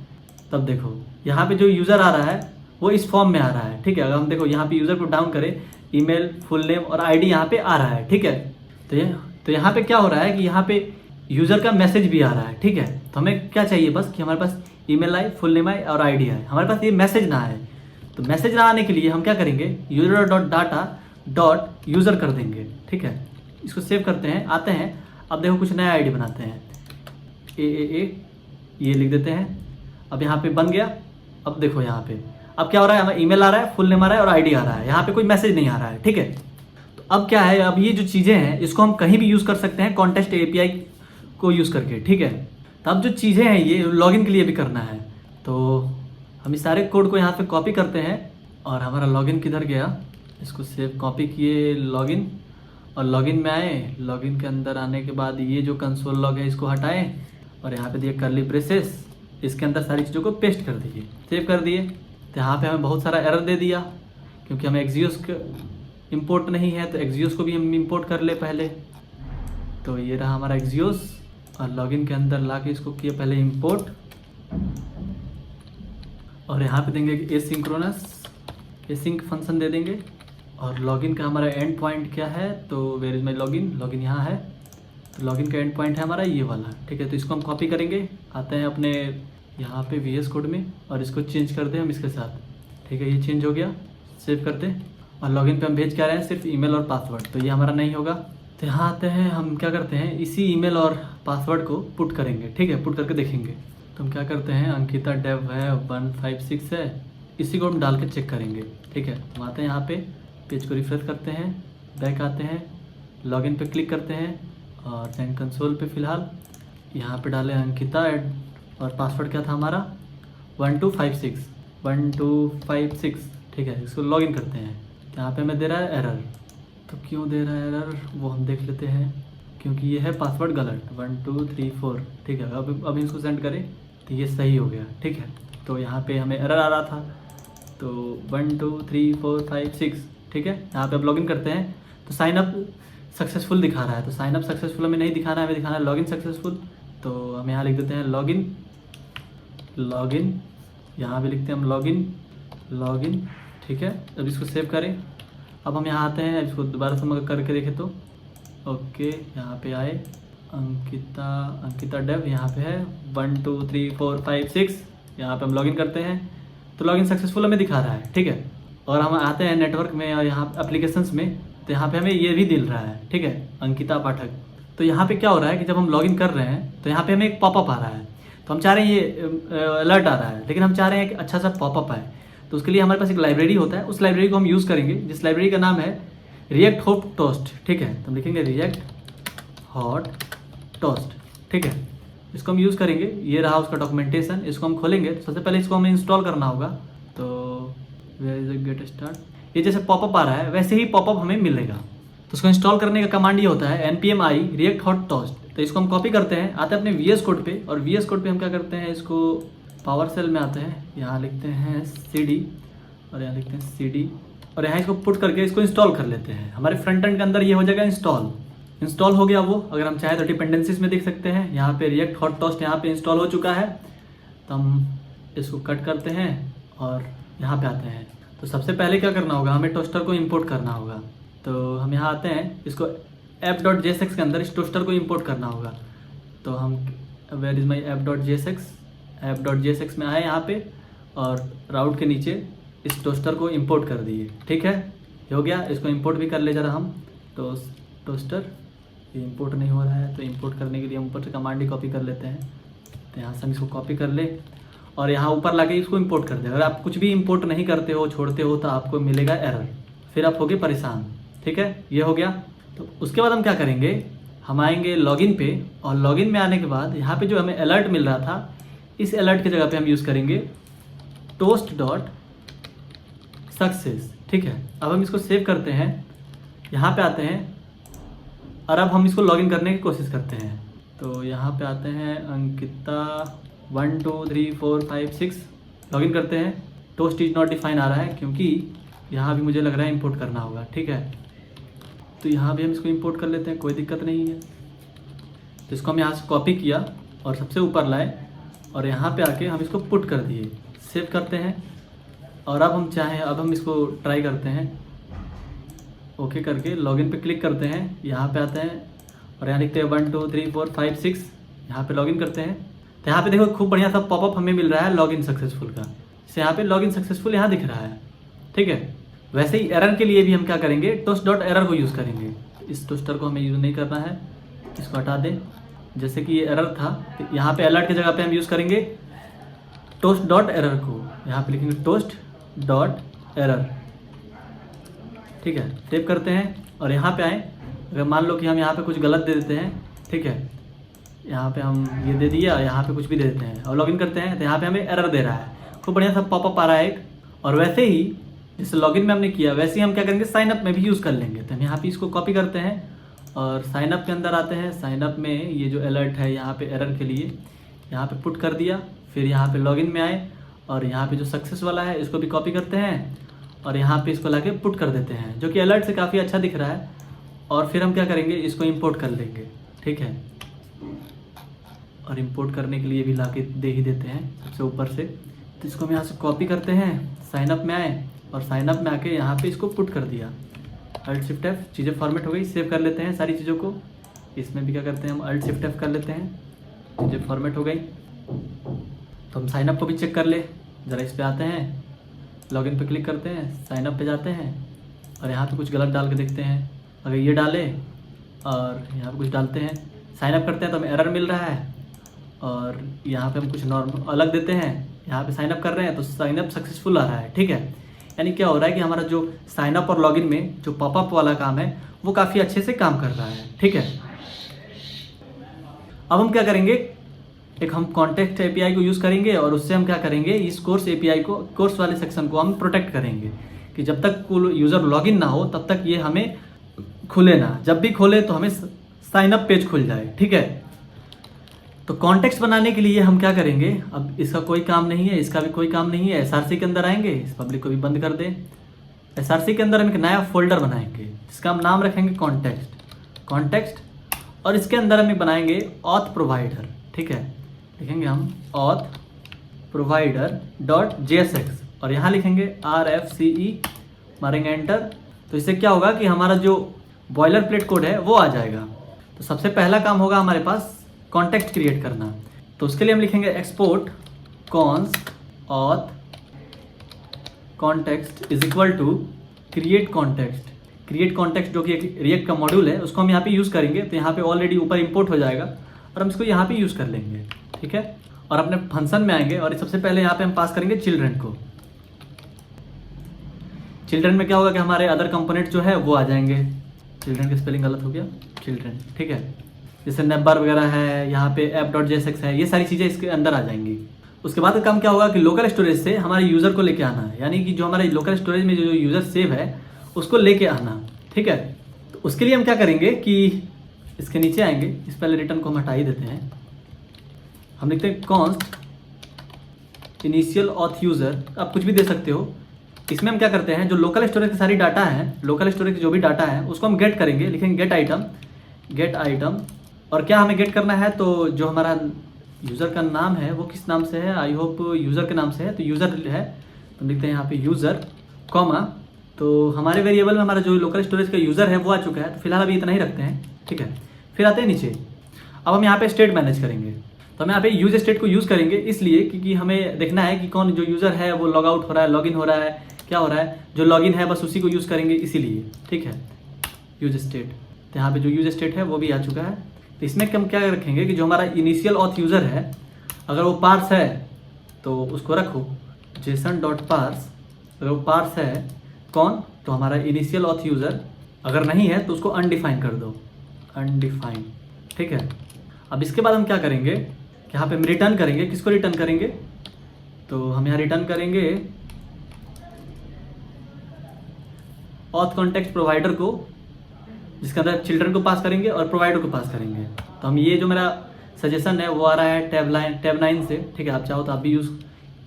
तब देखो यहाँ पे जो यूज़र आ रहा है वो इस फॉर्म में आ रहा है, ठीक है। अगर हम देखो यहाँ पे यूज़र को डाउन करें, ईमेल, फुल नेम और आईडी यहाँ पे आ रहा है, ठीक है। तो यहाँ पे क्या हो रहा है कि यहाँ पे यूज़र का मैसेज भी आ रहा है, ठीक है। तो हमें क्या चाहिए बस कि हमारे पास ईमेल आए, फुल नेम आए और आईडी आए, हमारे पास ये मैसेज ना आए। तो मैसेज ना आने के लिए हम क्या करेंगे, user dot data dot user कर देंगे, ठीक है। इसको सेव करते हैं, आते हैं। अब देखो कुछ नया आईडी बनाते हैं, ए ये लिख देते हैं। अब यहाँ पे बन गया। अब देखो यहाँ पे अब क्या हो रहा है, हमें ईमेल आ रहा है, फुल नेम आ रहा है और आईडी आ रहा है, यहाँ पे कोई मैसेज नहीं आ रहा है, ठीक है। तो अब क्या है, अब ये जो चीज़ें हैं इसको हम कहीं भी यूज़ कर सकते हैं कॉन्टेस्ट एपीआई को यूज़ करके, ठीक है। तो अब जो चीज़ें हैं ये लॉगिन के लिए भी करना है। तो हम इस सारे कोड को यहाँ पे कॉपी करते हैं और हमारा लॉगिन किधर गया, इसको सेव कॉपी किए लॉगिन, और लॉगिन में आए। लॉगिन के अंदर आने के बाद ये जो कंसोल लॉग है इसको हटाएं और यहाँ पे दिए कर्ली ब्रेसेस, इसके अंदर सारी चीज़ों को पेस्ट कर दीजिए, सेव कर दिए। तो यहाँ पे हमें बहुत सारा एरर दे दिया क्योंकि हमें एक्सियोस इंपोर्ट नहीं है, तो एक्सियोस को भी हम इंपोर्ट कर ले पहले। तो ये रहा हमारा एक्सियोस और लॉगिन के अंदर ला के इसको किए पहले इंपोर्ट, और यहाँ पे देंगे एसिंक्रोनस, एसिंक फंक्शन दे देंगे। और लॉगिन का हमारा एंड पॉइंट क्या है, तो where is my login, login यहाँ है। तो लॉगिन का एंड पॉइंट है हमारा ये वाला, ठीक है। तो इसको हम कॉपी करेंगे, आते हैं अपने यहाँ पे VS कोड में और इसको चेंज कर दें हम इसके साथ, ठीक है। ये चेंज हो गया, सेव कर दें। और लॉगिन पे हम भेज क्या रहे हैं, सिर्फ ईमेल और पासवर्ड, तो ये हमारा नहीं होगा। तो यहाँ आते हैं, हम क्या करते हैं, इसी ईमेल और पासवर्ड को पुट करेंगे, ठीक है। पुट करके देखेंगे। तो हम क्या करते हैं, अंकिता डेव है 156 है, इसी को हम डाल के चेक करेंगे, ठीक है। हम आते हैं यहाँ पे, पेज को रिफ्रेश करते हैं, बैक आते हैं, लॉगिन पे क्लिक करते हैं और देन कंसोल पे फ़िलहाल यहाँ पे डालें अंकिता और पासवर्ड क्या था हमारा 1256, ठीक है। इसको लॉगिन करते हैं। यहाँ पे हमें दे रहा है एरर, तो क्यों दे रहा है एरर वो हम देख लेते हैं, क्योंकि ये है पासवर्ड गलत 1234, ठीक है। अब इसको सेंड करें तो ये सही हो गया, ठीक है। तो यहाँ पे हमें एरर आ रहा था, तो 1 2 3 4 5 6, ठीक है। यहाँ पे अब लॉगिन करते हैं तो साइन अप सक्सेसफुल दिखा रहा है। तो साइन अप सक्सेसफुल हमें नहीं दिखाना है, हमें दिखाना है लॉगिन सक्सेसफुल। तो हम यहाँ लिख देते हैं लॉगिन, यहाँ भी लिखते हैं हम लॉगिन, ठीक है। अब इसको सेव करें। अब हम यहाँ आते हैं, इसको दोबारा से करके देखें तो ओके, यहाँ पे आए अंकिता डेव, यहाँ पे है 1 2 3 4 5 6, यहाँ पे हम लॉगिन करते हैं तो लॉगिन सक्सेसफुल हमें दिखा रहा है, ठीक है। और हम आते हैं नेटवर्क में और यहाँ एप्लीकेशंस में, तो यहाँ पे हमें ये भी दिल रहा है, ठीक है, अंकिता पाठक। तो यहाँ पे क्या हो रहा है कि जब हम लॉगिन कर रहे हैं तो यहाँ पे हमें एक पॉपअप आ रहा है, तो हम चाह रहे हैं ये अलर्ट आ रहा है, लेकिन हम चाह रहे हैं कि अच्छा सा पॉपअप आए। तो उसके लिए हमारे पास एक लाइब्रेरी होता है, उस लाइब्रेरी को हम यूज़ करेंगे, जिस लाइब्रेरी का नाम है रिएक्ट हॉट टोस्ट, ठीक है। तो हम लिखेंगे रिएक्ट हॉट टोस्ट, ठीक है। इसको हम यूज़ करेंगे। ये रहा उसका डॉक्यूमेंटेशन, इसको हम खोलेंगे। सबसे पहले इसको हमें इंस्टॉल करना होगा। तो वेयर इज गेट स्टार्ट, ये जैसे पॉपअप आ रहा है वैसे ही पॉपअप हमें मिलेगा। तो उसको इंस्टॉल करने का कमांड ये होता है npm i react hot toast. तो इसको हम कॉपी करते हैं, आते हैं अपने VS कोड पे, और VS कोड पे हम क्या करते हैं, इसको पावर सेल में आते हैं, यहाँ लिखते हैं cd और यहाँ लिखते हैं cd, और यहाँ इसको पुट करके इसको इंस्टॉल कर लेते हैं। हमारे फ्रंट एंड के अंदर ये हो जाएगा इंस्टॉल हो गया वो। अगर हम चाहें तो डिपेंडेंसीज में देख सकते हैं, यहाँ पे रिएक्ट हॉट टोस्ट यहाँ पे इंस्टॉल हो चुका है। तो हम इसको कट करते हैं और यहाँ पे आते हैं। तो सबसे पहले क्या करना होगा, हमें टोस्टर को इंपोर्ट करना होगा। तो हम यहाँ आते हैं, इसको app.jsx के अंदर इस टोस्टर को इंपोर्ट करना होगा। तो हम वेयर इज़ माई app.jsx में आए यहाँ पे, और राउट के नीचे इस टोस्टर को इंपोर्ट कर दिए, ठीक है। ये हो गया। इसको इंपोर्ट भी कर ले जरा हम, तो टोस्टर ये इंपोर्ट नहीं हो रहा है, तो इंपोर्ट करने के लिए हम ऊपर से कमांड ही कॉपी कर लेते हैं। तो यहाँ से हम इसको कॉपी कर ले और यहाँ ऊपर लाके इसको इंपोर्ट कर दे। अगर आप कुछ भी इंपोर्ट नहीं करते हो, छोड़ते हो, तो आपको मिलेगा एरर, फिर आप होगे परेशान, ठीक है। ये हो गया। तो उसके बाद हम क्या करेंगे, हम आएंगे लॉगिन पे, और लॉगिन में आने के बाद यहाँ पे जो हमें अलर्ट मिल रहा था इस अलर्ट की जगह पे हम यूज़ करेंगे टोस्ट डॉट सक्सेस। ठीक है, अब हम इसको सेव करते हैं, यहाँ पे आते हैं और अब हम इसको लॉगिन करने की कोशिश करते हैं। तो यहाँ पे आते हैं अंकिता 1 2 3 4 5 6 लॉगिन करते हैं। टोस्ट इज नॉट डिफाइन आ रहा है क्योंकि यहाँ भी मुझे लग रहा है इंपोर्ट करना होगा। ठीक है, तो यहाँ भी हम इसको इंपोर्ट कर लेते हैं, कोई दिक्कत नहीं है। तो इसको हम यहाँ से कॉपी किया और सबसे ऊपर लाए और यहाँ पे आके हम इसको पुट कर दिए, सेव करते हैं। और अब हम चाहें, अब हम इसको ट्राई करते हैं, ओके करके लॉगिन पे क्लिक करते हैं, यहाँ पे आते हैं और यहाँ लिखते हैं 1 2 3 4 5 6, यहाँ पे लॉगिन करते हैं। तो यहाँ पे देखो खूब बढ़िया सा पॉपअप हमें मिल रहा है लॉगिन सक्सेसफुल का, से यहाँ पे लॉगिन सक्सेसफुल यहाँ दिख रहा है। ठीक है, वैसे ही एरर के लिए भी हम क्या करेंगे, टोस्ट डॉट एरर को यूज़ करेंगे। इस टोस्टर को हमें यूज़ नहीं करना है, इसको हटा दें। जैसे कि ये एरर था, तो यहाँ पे अलर्ट की जगह पे हम यूज़ करेंगे टोस्ट डॉट एरर को, यहाँ पे लिखेंगे टोस्ट डॉट एरर। ठीक है, सेव करते हैं और यहाँ पे आए। अगर मान लो कि हम यहाँ पे कुछ गलत दे देते हैं, ठीक है, यहाँ पे हम ये दे दिया, यहाँ पे कुछ भी दे देते हैं और लॉगिन करते हैं, तो यहाँ पे हमें एरर दे रहा है, खूब बढ़िया सा पॉपअप आ रहा है एक। और वैसे ही जैसे लॉगिन में हमने किया, वैसे ही हम क्या करेंगे, साइन अप में भी यूज़ कर लेंगे। तो हम यहाँ पे इसको कॉपी करते हैं और साइन अप के अंदर आते हैं। साइन अप में ये जो अलर्ट है यहाँ पे एरर के लिए, यहाँ पे पुट कर दिया। फिर यहाँ पे लॉगिन में आए और यहाँ पे जो सक्सेस वाला है इसको भी कॉपी करते हैं और यहाँ पे इसको लाके पुट कर देते हैं, जो कि अलर्ट से काफ़ी अच्छा दिख रहा है। और फिर हम क्या करेंगे, इसको इंपोर्ट कर लेंगे। ठीक है, और इंपोर्ट करने के लिए भी लाके दे ही देते हैं सबसे ऊपर से। तो इसको हम यहाँ से कॉपी करते हैं, साइन अप में आए और साइन अप में आके यहाँ पे इसको पुट कर दिया। अल्ट शिफ्ट एफ, चीज़ें फॉर्मेट हो गई, सेव कर लेते हैं सारी चीज़ों को। इसमें भी क्या करते हैं, हम अल्ट शिफ्ट एफ कर लेते हैं, चीज़ें फॉर्मेट हो गई। तो हम साइन अप को भी चेक कर ले, ज़रा इस पर आते हैं, लॉगिन पे क्लिक करते हैं, साइन अप पे जाते हैं और यहाँ पे कुछ गलत डाल के देखते हैं। अगर ये डाले और यहाँ पे कुछ डालते हैं, साइन अप करते हैं तो हमें एरर मिल रहा है। और यहाँ पे हम कुछ नॉर्मल अलग देते हैं, यहाँ पे साइन अप कर रहे हैं तो साइन अप सक्सेसफुल आ रहा है। ठीक है, यानी क्या हो रहा है कि हमारा जो साइन अप और लॉगिन में जो पॉपअप वाला काम है वो काफ़ी अच्छे से काम कर रहा है। ठीक है, अब हम क्या करेंगे, एक हम कॉन्टेक्स्ट एपीआई को यूज़ करेंगे और उससे हम क्या करेंगे, इस कोर्स एपीआई को, कोर्स वाले सेक्शन को हम प्रोटेक्ट करेंगे कि जब तक कोई यूज़र लॉगिन ना हो तब तक ये हमें खुले ना, जब भी खोले तो हमें साइन अप पेज खुल जाए। ठीक है, तो कॉन्टेक्स्ट बनाने के लिए हम क्या करेंगे, अब इसका कोई काम नहीं है, इसका भी कोई काम नहीं है। एसआरसी के अंदर आएंगे, इस पब्लिक को भी बंद कर दें। एसआरसी के अंदर हम एक नया फोल्डर बनाएंगे जिसका हम नाम रखेंगे कॉन्टेक्स्ट और इसके अंदर हम बनाएंगे ऑथ प्रोवाइडर। ठीक है, लिखेंगे हम ऑथ प्रोवाइडर डॉट JSX और यहाँ लिखेंगे RFCE, मारेंगे एंटर। तो इससे क्या होगा कि हमारा जो बॉयलर प्लेट कोड है वो आ जाएगा। तो सबसे पहला काम होगा हमारे पास कॉन्टेक्स्ट क्रिएट करना। तो उसके लिए हम लिखेंगे export const auth context is equal to create context जो कि एक रिएक्ट का मॉड्यूल है, उसको हम यहाँ पे यूज़ करेंगे। तो यहाँ पे ऑलरेडी ऊपर इंपोर्ट हो जाएगा और हम इसको यहाँ पे यूज़ कर लेंगे। ठीक है, और अपने फंक्शन में आएंगे और सबसे पहले यहाँ पे हम पास करेंगे चिल्ड्रन को। चिल्ड्रन में क्या होगा कि हमारे अदर कंपोनेंट जो है वो आ जाएंगे। चिल्ड्रन की स्पेलिंग गलत हो गया, चिल्ड्रन। ठीक है, जैसे नेबर वगैरह है, यहाँ पे app.jsx है, ये सारी चीज़ें इसके अंदर आ जाएंगी। उसके बाद का काम क्या होगा कि लोकल स्टोरेज से हमारे यूज़र को लेके आना है, यानी कि जो हमारे लोकल स्टोरेज में जो यूज़र सेव है उसको लेके आना। ठीक है, तो उसके लिए हम क्या करेंगे कि इसके नीचे आएंगे, इस पहले रिटर्न को हम हटा ही देते हैं। हम लिखते हैं कॉन्स्ट इनिशियल ऑथ यूज़र, आप कुछ भी दे सकते हो। इसमें हम क्या करते हैं, जो लोकल स्टोरेज की सारी डाटा है, लोकल स्टोरेज की जो भी डाटा है उसको हम गेट करेंगे। लिखेंगे गेट आइटम और क्या हमें गेट करना है, तो जो हमारा यूज़र का नाम है वो किस नाम से है, आई होप यूज़र के नाम से है, तो यूज़र है। तो लिखते हैं यहाँ पे यूज़र कॉमा, तो हमारे वेरिएबल में हमारा जो लोकल स्टोरेज का यूज़र है वो आ चुका है। तो फिलहाल अभी इतना ही रखते हैं। ठीक है, फिर आते हैं नीचे। अब हम यहाँ पे स्टेट मैनेज करेंगे। तो हम यहाँ पे यूज स्टेट को यूज़ करेंगे इसलिए क्योंकि हमें देखना है कि कौन जो यूज़र है वो लॉग आउट हो रहा है, लॉगिन हो रहा है, क्या हो रहा है। जो लॉगिन है बस उसी को यूज़ करेंगे इसीलिए। ठीक है, यूज स्टेट, तो यहाँ पे जो यूज स्टेट है वो भी आ चुका है। तो इसमें हम क्या रखेंगे कि जो हमारा इनिशियल ऑथ यूज़र है, अगर वो पार्स है तो उसको रखो JSON.parse, अगर वो पार्स है कौन, तो हमारा इनिशियल ऑथ यूज़र। अगर नहीं है तो उसको अनडिफाइन कर दो, अनडिफाइन। ठीक है, अब इसके बाद हम क्या करेंगे, कि यहाँ पे हम रिटर्न करेंगे, किसको रिटर्न करेंगे, तो हम यहाँ रिटर्न करेंगे ऑथ कॉन्टेक्स्ट प्रोवाइडर को, जिसके अंदर चिल्ड्रन को पास करेंगे और प्रोवाइडर को पास करेंगे। तो हम ये जो मेरा सजेशन है वो आ रहा है टैब 9 से, ठीक है। आप चाहो तो आप भी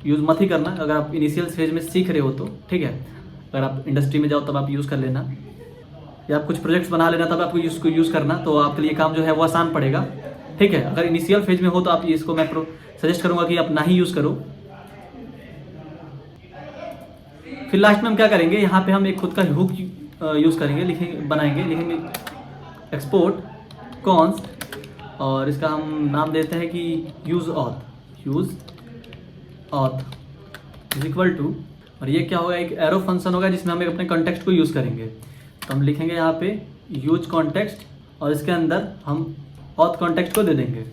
यूज़ मत ही करना अगर आप इनिशियल फेज में सीख रहे हो तो, ठीक है। अगर आप इंडस्ट्री में जाओ तब आप यूज़ कर लेना, या आप कुछ प्रोजेक्ट्स बना लेना तब आपको इसको यूज़ करना, तो आपके लिए काम जो है वो आसान पड़ेगा, ठीक है। अगर इनिशियल फेज में हो तो आप इसको मैं सजेस्ट करूँगा कि आप ना ही यूज़ करो। फिर लास्ट में हम क्या करेंगे, यहाँ पे हम एक खुद का हुक यूज़ करेंगे, लिखेंगे एक्सपोर्ट कॉन्स्ट, और इसका हम नाम देते हैं कि use auth is equal to, और ये क्या होगा, एक एरो फंक्शन होगा जिसमें हम अपने कॉन्टेक्स्ट को यूज़ करेंगे। तो हम लिखेंगे यहाँ पे यूज कॉन्टेक्स्ट, और इसके अंदर हम ऑथ कॉन्टेक्स्ट को दे देंगे।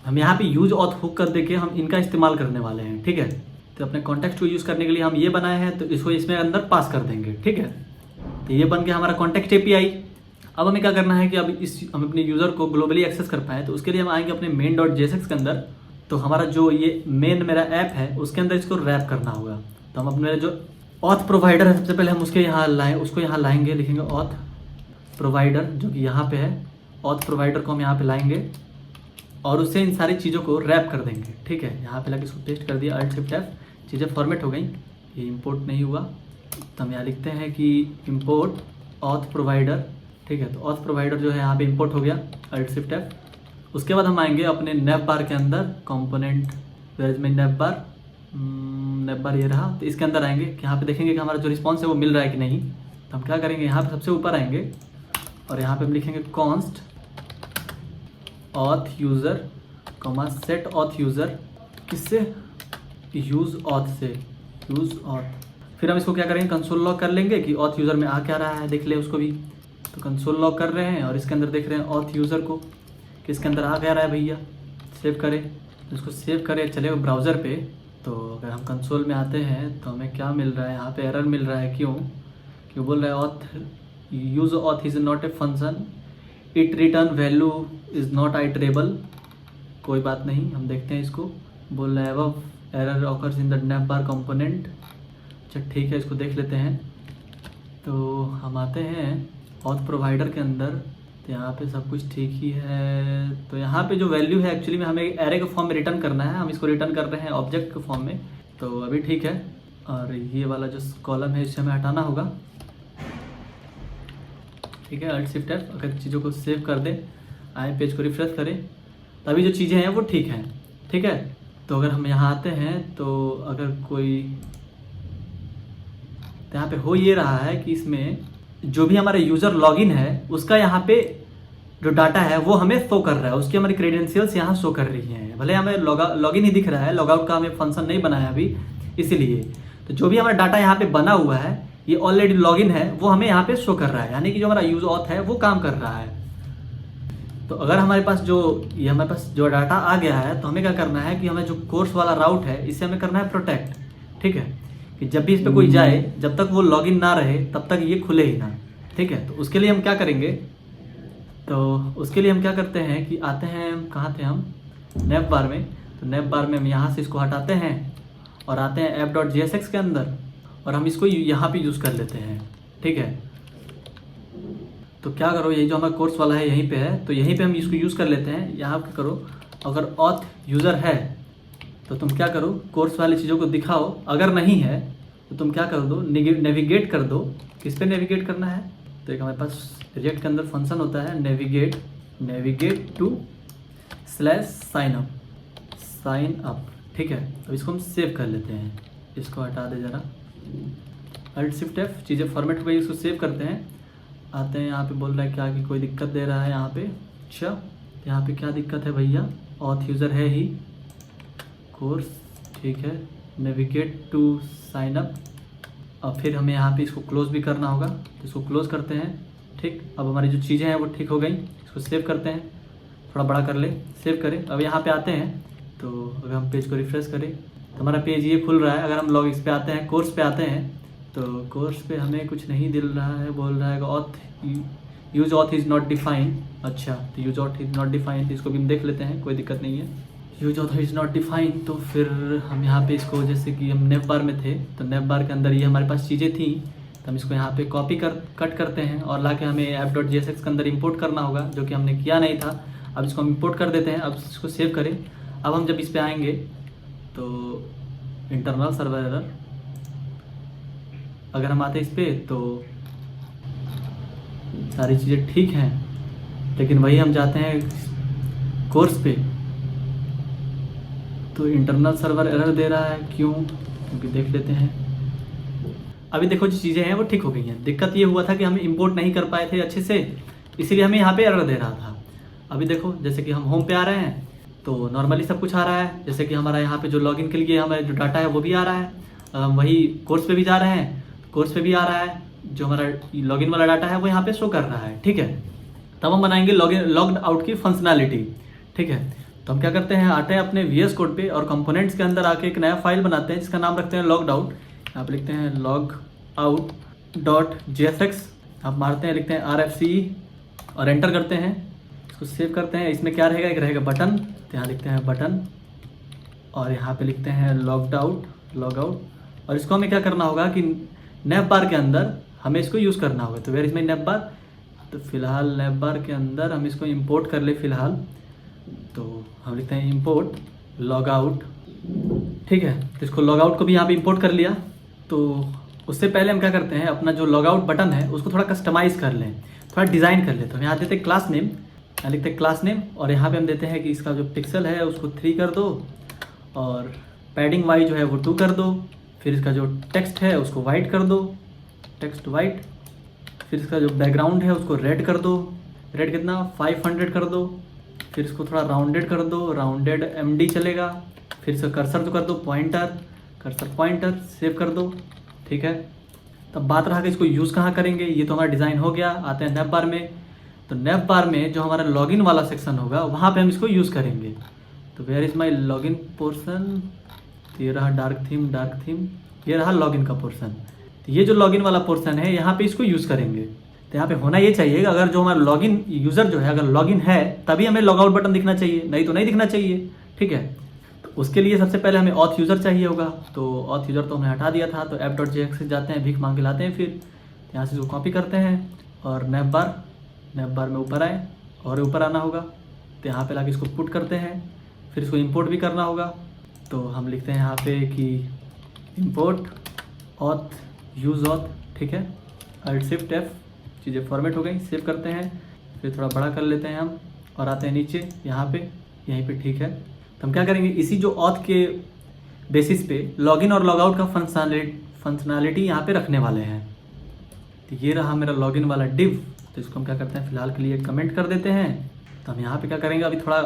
हम यहाँ पे यूज ऑथ हुक कर देके हम इनका इस्तेमाल करने वाले हैं, ठीक है। तो अपने कॉन्टेक्स्ट को यूज़ करने के लिए हम ये बनाए हैं, तो इसको इसमें अंदर पास कर देंगे, ठीक है। तो ये बन गया हमारा कॉन्टेक्स्ट API। अब हमें क्या करना है कि अब हम अपने यूज़र को ग्लोबली एक्सेस कर पाएँ, तो उसके लिए हम आएंगे अपने main.jsx के अंदर। तो हमारा जो ये मेन मेरा ऐप है उसके अंदर इसको रैप करना होगा। तो हम अपने जो ऑथ प्रोवाइडर है सबसे पहले हम उसको यहाँ लाएंगे, लिखेंगे ऑथ प्रोवाइडर जो कि यहाँ पे है, ऑथ प्रोवाइडर को हम यहाँ पे लाएंगे और उससे इन सारी चीज़ों को रैप कर देंगे, ठीक है। यहाँ पे लाके इसको पेस्ट कर दिया, Alt+Shift+F, चीज़ें फॉर्मेट हो गई, ये इंपोर्ट नहीं हुआ। तो हम यहाँ लिखते हैं कि इंपोर्ट ऑथ प्रोवाइडर, ठीक है। तो ऑथ प्रोवाइडर जो है यहाँ पे इंपोर्ट हो गया, Alt+Shift+F। उसके बाद हम आएंगे अपने नेव बार के अंदर, कंपोनेंट वेयर में नेव बार ये रहा। तो इसके अंदर आएंगे कि यहाँ पे देखेंगे कि हमारा जो रिस्पॉन्स है वो मिल रहा है कि नहीं। तो हम क्या करेंगे, यहाँ पे सबसे ऊपर आएंगे और यहाँ पे हम लिखेंगे const auth user set auth user, किससे, यूज़ ऑथ से, यूज़ ऑथ। फिर हम इसको क्या करेंगे, कंसोल लॉग कर लेंगे कि ऑथ यूज़र में आ क्या रहा है, देख ले उसको भी। तो कंसोल लॉग कर रहे हैं और इसके अंदर देख रहे हैं ऑथ यूज़र को कि इसके अंदर आ क्या रहा है भैया। सेव करें, इसको सेव करें, चले ब्राउज़र पे। तो अगर हम कंसोल में आते हैं तो हमें क्या मिल रहा है, यहाँ पे एरर मिल रहा है। क्यों बोल रहा है, auth use auth is not a function, it return value is not iterable. कोई बात नहीं, हम देखते हैं इसको। बोल रहा है अब error occurs in the naive bar component. अच्छा ठीक है, इसको देख लेते हैं। तो हम आते हैं ऑथ प्रोवाइडर के अंदर, तो यहाँ पे सब कुछ ठीक ही है। तो यहाँ पे जो वैल्यू है एक्चुअली में हमें एरे के फॉर्म में रिटर्न करना है, हम इसको रिटर्न कर रहे हैं ऑब्जेक्ट के फॉर्म में। तो अभी ठीक है, और ये वाला जो कॉलम है इसे हमें हटाना होगा, ठीक है। Alt+Shift+F। अगर चीज़ों को सेव कर दें, आए पेज को रिफ्रेश करें, तभी जो चीज़ें हैं वो ठीक हैं, ठीक है। तो अगर हम यहाँ आते हैं तो अगर कोई, तो यहाँ पे हो ये रहा है कि इसमें जो भी हमारा यूज़र लॉगिन है उसका यहाँ पे जो डाटा है वो हमें शो कर रहा है, उसकी हमारी क्रेडेंशियल्स यहाँ शो कर रही हैं। भले हमें लॉगिन ही दिख रहा है, लॉगआउट का हमें फंक्शन नहीं बनाया अभी, इसीलिए। तो जो भी हमारा डाटा यहाँ पे बना हुआ है, ये ऑलरेडी लॉगिन है, वो हमें यहाँ पे शो कर रहा है, यानी कि जो हमारा यूज ऑथ है वो काम कर रहा है। तो अगर हमारे पास जो डाटा आ गया है, तो हमें क्या करना है कि हमें जो कोर्स वाला राउट है इसे हमें करना है प्रोटेक्ट, ठीक है। कि जब भी इस पर कोई जाए, जब तक वो लॉगिन ना रहे तब तक ये खुले ही ना, ठीक है। तो उसके लिए हम क्या करेंगे, तो उसके लिए हम क्या करते हैं कि आते हैं, कहाँ थे हम, नेव बार में। तो नेव बार में हम यहाँ से इसको हटाते हैं और आते हैं app.jsx के अंदर, और हम इसको यहाँ पे यूज़ कर लेते हैं, ठीक है। तो क्या करो, ये जो हमारा कोर्स वाला है यहीं पे है, तो यहीं पे हम इसको यूज़ कर लेते हैं। यहाँ पे करो, अगर ऑथ यूज़र है तो तुम क्या करो, कोर्स वाली चीज़ों को दिखाओ, अगर नहीं है तो तुम क्या कर दो, नेविगेट कर दो। किस पे नेविगेट करना है, तो एक हमारे पास रिएक्ट के अंदर फंक्शन होता है नेविगेट टू /sign up, ठीक है। तो इसको हम सेव कर लेते हैं, इसको हटा दे ज़रा, Alt+Shift+F, चीज़ें फॉर्मेट हो गई, इसको सेव करते हैं। आते हैं यहाँ पे, बोल रहा है क्या कि कोई दिक्कत दे रहा है यहाँ पे। अच्छा, यहाँ पे क्या दिक्कत है भैया, ऑथ यूज़र है ही, कोर्स, ठीक है, नेविगेट टू साइन अप। अब फिर हमें यहाँ पे इसको क्लोज़ भी करना होगा, तो इसको क्लोज़ करते हैं, ठीक। अब हमारी जो चीज़ें हैं वो ठीक हो गई, इसको सेव करते हैं, थोड़ा बड़ा कर ले, सेव करें। अब यहाँ पे आते हैं, तो अगर हम पेज को रिफ्रेश करें तो हमारा पेज ये खुल रहा है। अगर हम लॉग इस पे आते हैं, कोर्स पे आते हैं, तो कोर्स पे हमें कुछ नहीं दिल रहा है, बोल रहा है auth use auth is not defined. अच्छा, तो use auth is not defined, इसको भी हम देख लेते हैं, कोई दिक्कत नहीं है। Use auth is not defined, तो फिर हम यहाँ पे इसको, जैसे कि हम नेव बार में थे तो नेव बार के अंदर ये हमारे पास चीज़ें थी, तो हम इसको यहाँ पे कॉपी कट करते हैं और लाके हमें app.jsx के अंदर इंपोर्ट करना होगा, जो कि हमने किया नहीं था। अब इसको हम इंपोर्ट कर देते हैं। अब इसको सेव करें। अब हम जब इस पे आएंगे तो इंटरनल सर्वर एरर, अगर हम आते हैं इस पे तो सारी चीज़ें ठीक हैं, लेकिन वही हम जाते हैं कोर्स पे तो इंटरनल सर्वर एरर दे रहा है। क्यों? क्योंकि देख लेते हैं। अभी देखो जो चीज़ें हैं वो ठीक हो गई हैं। दिक्कत ये हुआ था कि हम इंपोर्ट नहीं कर पाए थे अच्छे से, इसीलिए हमें यहाँ पे एरर दे रहा था। अभी देखो, जैसे कि हम होम पे आ रहे हैं तो नॉर्मली सब कुछ आ रहा है, जैसे कि हमारा यहाँ पे जो लॉगिन के लिए हमारा जो डाटा है वो भी आ रहा है। हम वही कोर्स पे भी जा रहे हैं, कोर्स पे भी आ रहा है, जो हमारा लॉगिन वाला डाटा है वो यहाँ पे शो कर रहा है। ठीक है, तब हम बनाएंगे लॉग्ड आउट की फंक्शनैलिटी। ठीक है, तो हम क्या करते हैं, आते हैं अपने VS कोड पे और कंपोनेंट्स के अंदर आके एक नया फाइल बनाते हैं जिसका नाम रखते हैं लॉग्ड आउट। यहाँ पे लिखते हैं logout.jsx, आप मारते हैं, लिखते हैं RFC और एंटर करते हैं, इसको सेव करते हैं। इसमें क्या रहेगा, एक रहेगा बटन, तो यहाँ लिखते हैं बटन और यहाँ पे लिखते हैं लॉग आउट। और इसको हमें क्या करना होगा कि नेव बार के अंदर हमें इसको यूज़ करना होगा। तो वेयर इज माई नेव बार, तो फिलहाल नेव बार के अंदर हम इसको इंपोर्ट कर ले फिलहाल, तो हम लिखते हैं इंपोर्ट लॉग आउट। ठीक है, तो इसको लॉग आउट को भी यहाँ पे इंपोर्ट कर लिया। तो उससे पहले हम क्या करते हैं, अपना जो लॉग आउट बटन है उसको थोड़ा कस्टमाइज़ कर लें, थोड़ा डिज़ाइन कर लें। तो हम यहाँ देते हैं क्लास नेम, यहाँ लिखते हैं क्लास नेम और यहाँ पे हम देते हैं कि इसका जो पिक्सल है उसको 3 कर दो और पैडिंग वाई जो है वो 2 कर दो। फिर इसका जो टेक्स्ट है उसको वाइट कर दो, टेक्स्ट वाइट। फिर इसका जो बैकग्राउंड है उसको रेड कर दो, रेड कितना 500 कर दो। फिर इसको थोड़ा राउंडेड कर दो, राउंडेड MD चलेगा। फिर इसका कर्सर जो कर दो पॉइंटर, कर्सर पॉइंटर, सेव कर दो। ठीक है, तब बात रहा कि इसको यूज़ कहाँ करेंगे। ये तो हमारा डिज़ाइन हो गया। आते हैं नेव बार में, तो नेव बार में जो हमारा लॉगिन वाला सेक्शन होगा वहाँ पे हम इसको यूज़ करेंगे। तो where is my login portion, ये रहा डार्क थीम, ये रहा लॉगिन का पोर्सन। तो ये जो लॉगिन वाला पोर्सन है यहाँ पे इसको यूज़ करेंगे। तो यहाँ पे होना ये चाहिए कि अगर जो हमारा लॉगिन यूज़र जो है अगर लॉगिन है तभी हमें लॉग आउट बटन दिखना चाहिए, नहीं तो नहीं दिखना चाहिए। ठीक है, तो उसके लिए सबसे पहले हमें ऑथ यूज़र चाहिए होगा। तो ऑथ यूज़र तो हमने हटा दिया था, तो app.jsx से जाते हैं, भीख मांग के लाते हैं। फिर यहाँ से इसको कॉपी करते हैं और नेव बार में ऊपर आए और ऊपर आना होगा, तो यहाँ पे लाके इसको पुट करते हैं। फिर इसको इंपोर्ट भी करना होगा, तो हम लिखते हैं यहाँ पे कि इंपोर्ट ऑथ यूज़ ऑथ। ठीक है, Alt+Shift+F, चीज़ें फॉर्मेट हो गई। सेव करते हैं, फिर थोड़ा बड़ा कर लेते हैं हम और आते हैं नीचे यहाँ पे, यहीं पे। ठीक है, तो हम क्या करेंगे, इसी जो ऑथ के बेसिस पे लॉगिन और लॉग आउट का फंक्शनैलिटी यहाँ पे रखने वाले हैं। तो ये रहा मेरा लॉगिन वाला डिव। तो इसको हम क्या करते हैं, फिलहाल के लिए कमेंट कर देते हैं। तो हम यहाँ पे क्या करेंगे, अभी थोड़ा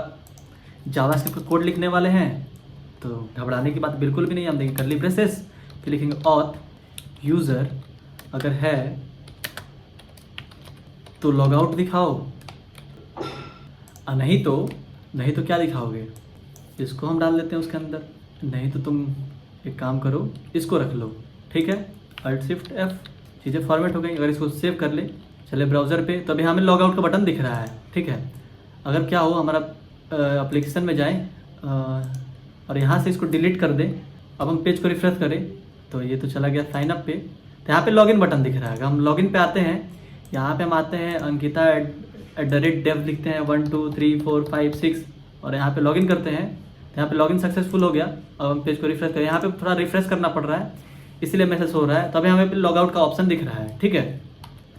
जावास्क्रिप्ट का कोड लिखने वाले हैं, तो घबराने की बात बिल्कुल भी नहीं। हम देंगे कर्ली ब्रेसेस, फिर लिखेंगे ऑथ यूज़र अगर है तो लॉग आउट दिखाओ, नहीं तो क्या दिखाओगे, इसको हम डाल देते हैं उसके अंदर। नहीं तो तुम एक काम करो, इसको रख लो। ठीक है, Alt+Shift+F, चीज़ें फॉर्मेट हो गई। अगर इसको सेव कर ले, चले ब्राउज़र पे, तो अभी हमें लॉग आउट का बटन दिख रहा है। ठीक है, अगर क्या हो, हमारा एप्लीकेशन में जाएं और यहाँ से इसको डिलीट कर दें। अब हम पेज को रिफ्रेश करें तो ये तो चला गया साइन अप पे। तो यहाँ पे लॉगिन बटन दिख रहा है। हम लॉगिन पे आते हैं, यहाँ पे हम आते हैं अंकिता @dev लिखते हैं 1 2 3 4 5 6 और यहाँ पे लॉगिन करते हैं। तो यहाँ पे लॉगिन सक्सेसफुल हो गया। अब हम पेज को रिफ्रेश करें, यहाँ पे थोड़ा रिफ्रेश करना पड़ रहा है, इसलिए मैसेज हो रहा है। तभी हमें लॉग आउट का ऑप्शन दिख रहा है। ठीक है,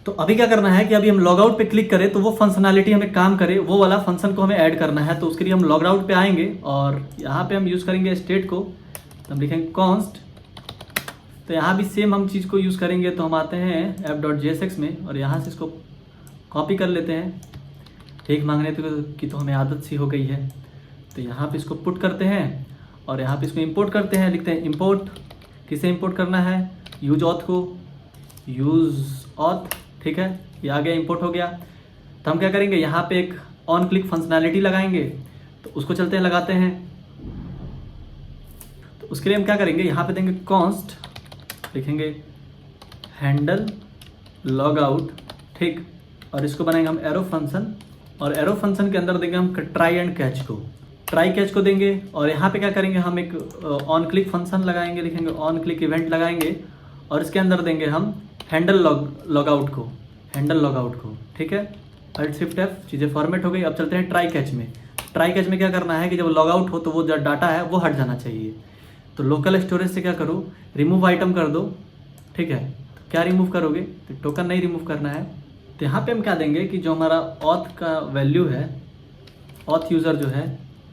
तो अभी क्या करना है कि अभी हम लॉग आउट पे क्लिक करें तो वो फंक्शनैलिटी हमें काम करे, वो वाला फंक्शन को हमें ऐड करना है। तो उसके लिए हम लॉग आउट पे आएंगे और यहाँ पे हम यूज़ करेंगे स्टेट को। तो हम लिखेंगे कॉन्स्ट, तो यहाँ भी सेम हम चीज़ को यूज़ करेंगे। तो हम आते हैं app.jsx में और यहाँ से इसको कॉपी कर लेते हैं। ठीक मांगने की तो हमें आदत सी हो गई है। तो यहाँ पे इसको पुट करते हैं और यहाँ पे इसको इंपोर्ट करते हैं। लिखते हैं इंपोर्ट, किसे इंपोर्ट करना है, यूज ऑथ को, यूज ऑथ। ठीक है, ये आ गया, इंपोर्ट हो गया। तो हम क्या करेंगे, यहाँ पे एक ऑन क्लिक फंक्शनैलिटी लगाएंगे। तो उसको चलते हैं, लगाते हैं। तो उसके लिए हम क्या करेंगे, यहाँ पे देंगे कॉन्स्ट, लिखेंगे हैंडल लॉग आउट। ठीक, और इसको बनाएंगे हम एरो फंक्शन, और एरो फंक्शन के अंदर देंगे हम ट्राई एंड कैच को, ट्राई कैच को देंगे। और यहाँ पे क्या करेंगे, हम एक ऑन क्लिक फंक्शन लगाएंगे, लिखेंगे ऑन क्लिक इवेंट लगाएंगे, और इसके अंदर देंगे हम हैंडल लॉगआउट को, हैंडल लॉगआउट को, ठीक है। अल्ट शिफ्ट एफ, चीज़ें फॉर्मेट हो गई। अब चलते हैं ट्राई कैच में। ट्राई कैच में क्या करना है कि जब लॉगआउट हो तो वो जो डाटा है वो हट जाना चाहिए। तो लोकल स्टोरेज से क्या करो, रिमूव आइटम कर दो, ठीक है। तो क्या रिमूव करोगे, तो टोकन नहीं रिमूव करना है। तो यहाँ पे हम क्या देंगे कि जो हमारा ऑथ का वैल्यू है, ऑथ यूज़र जो है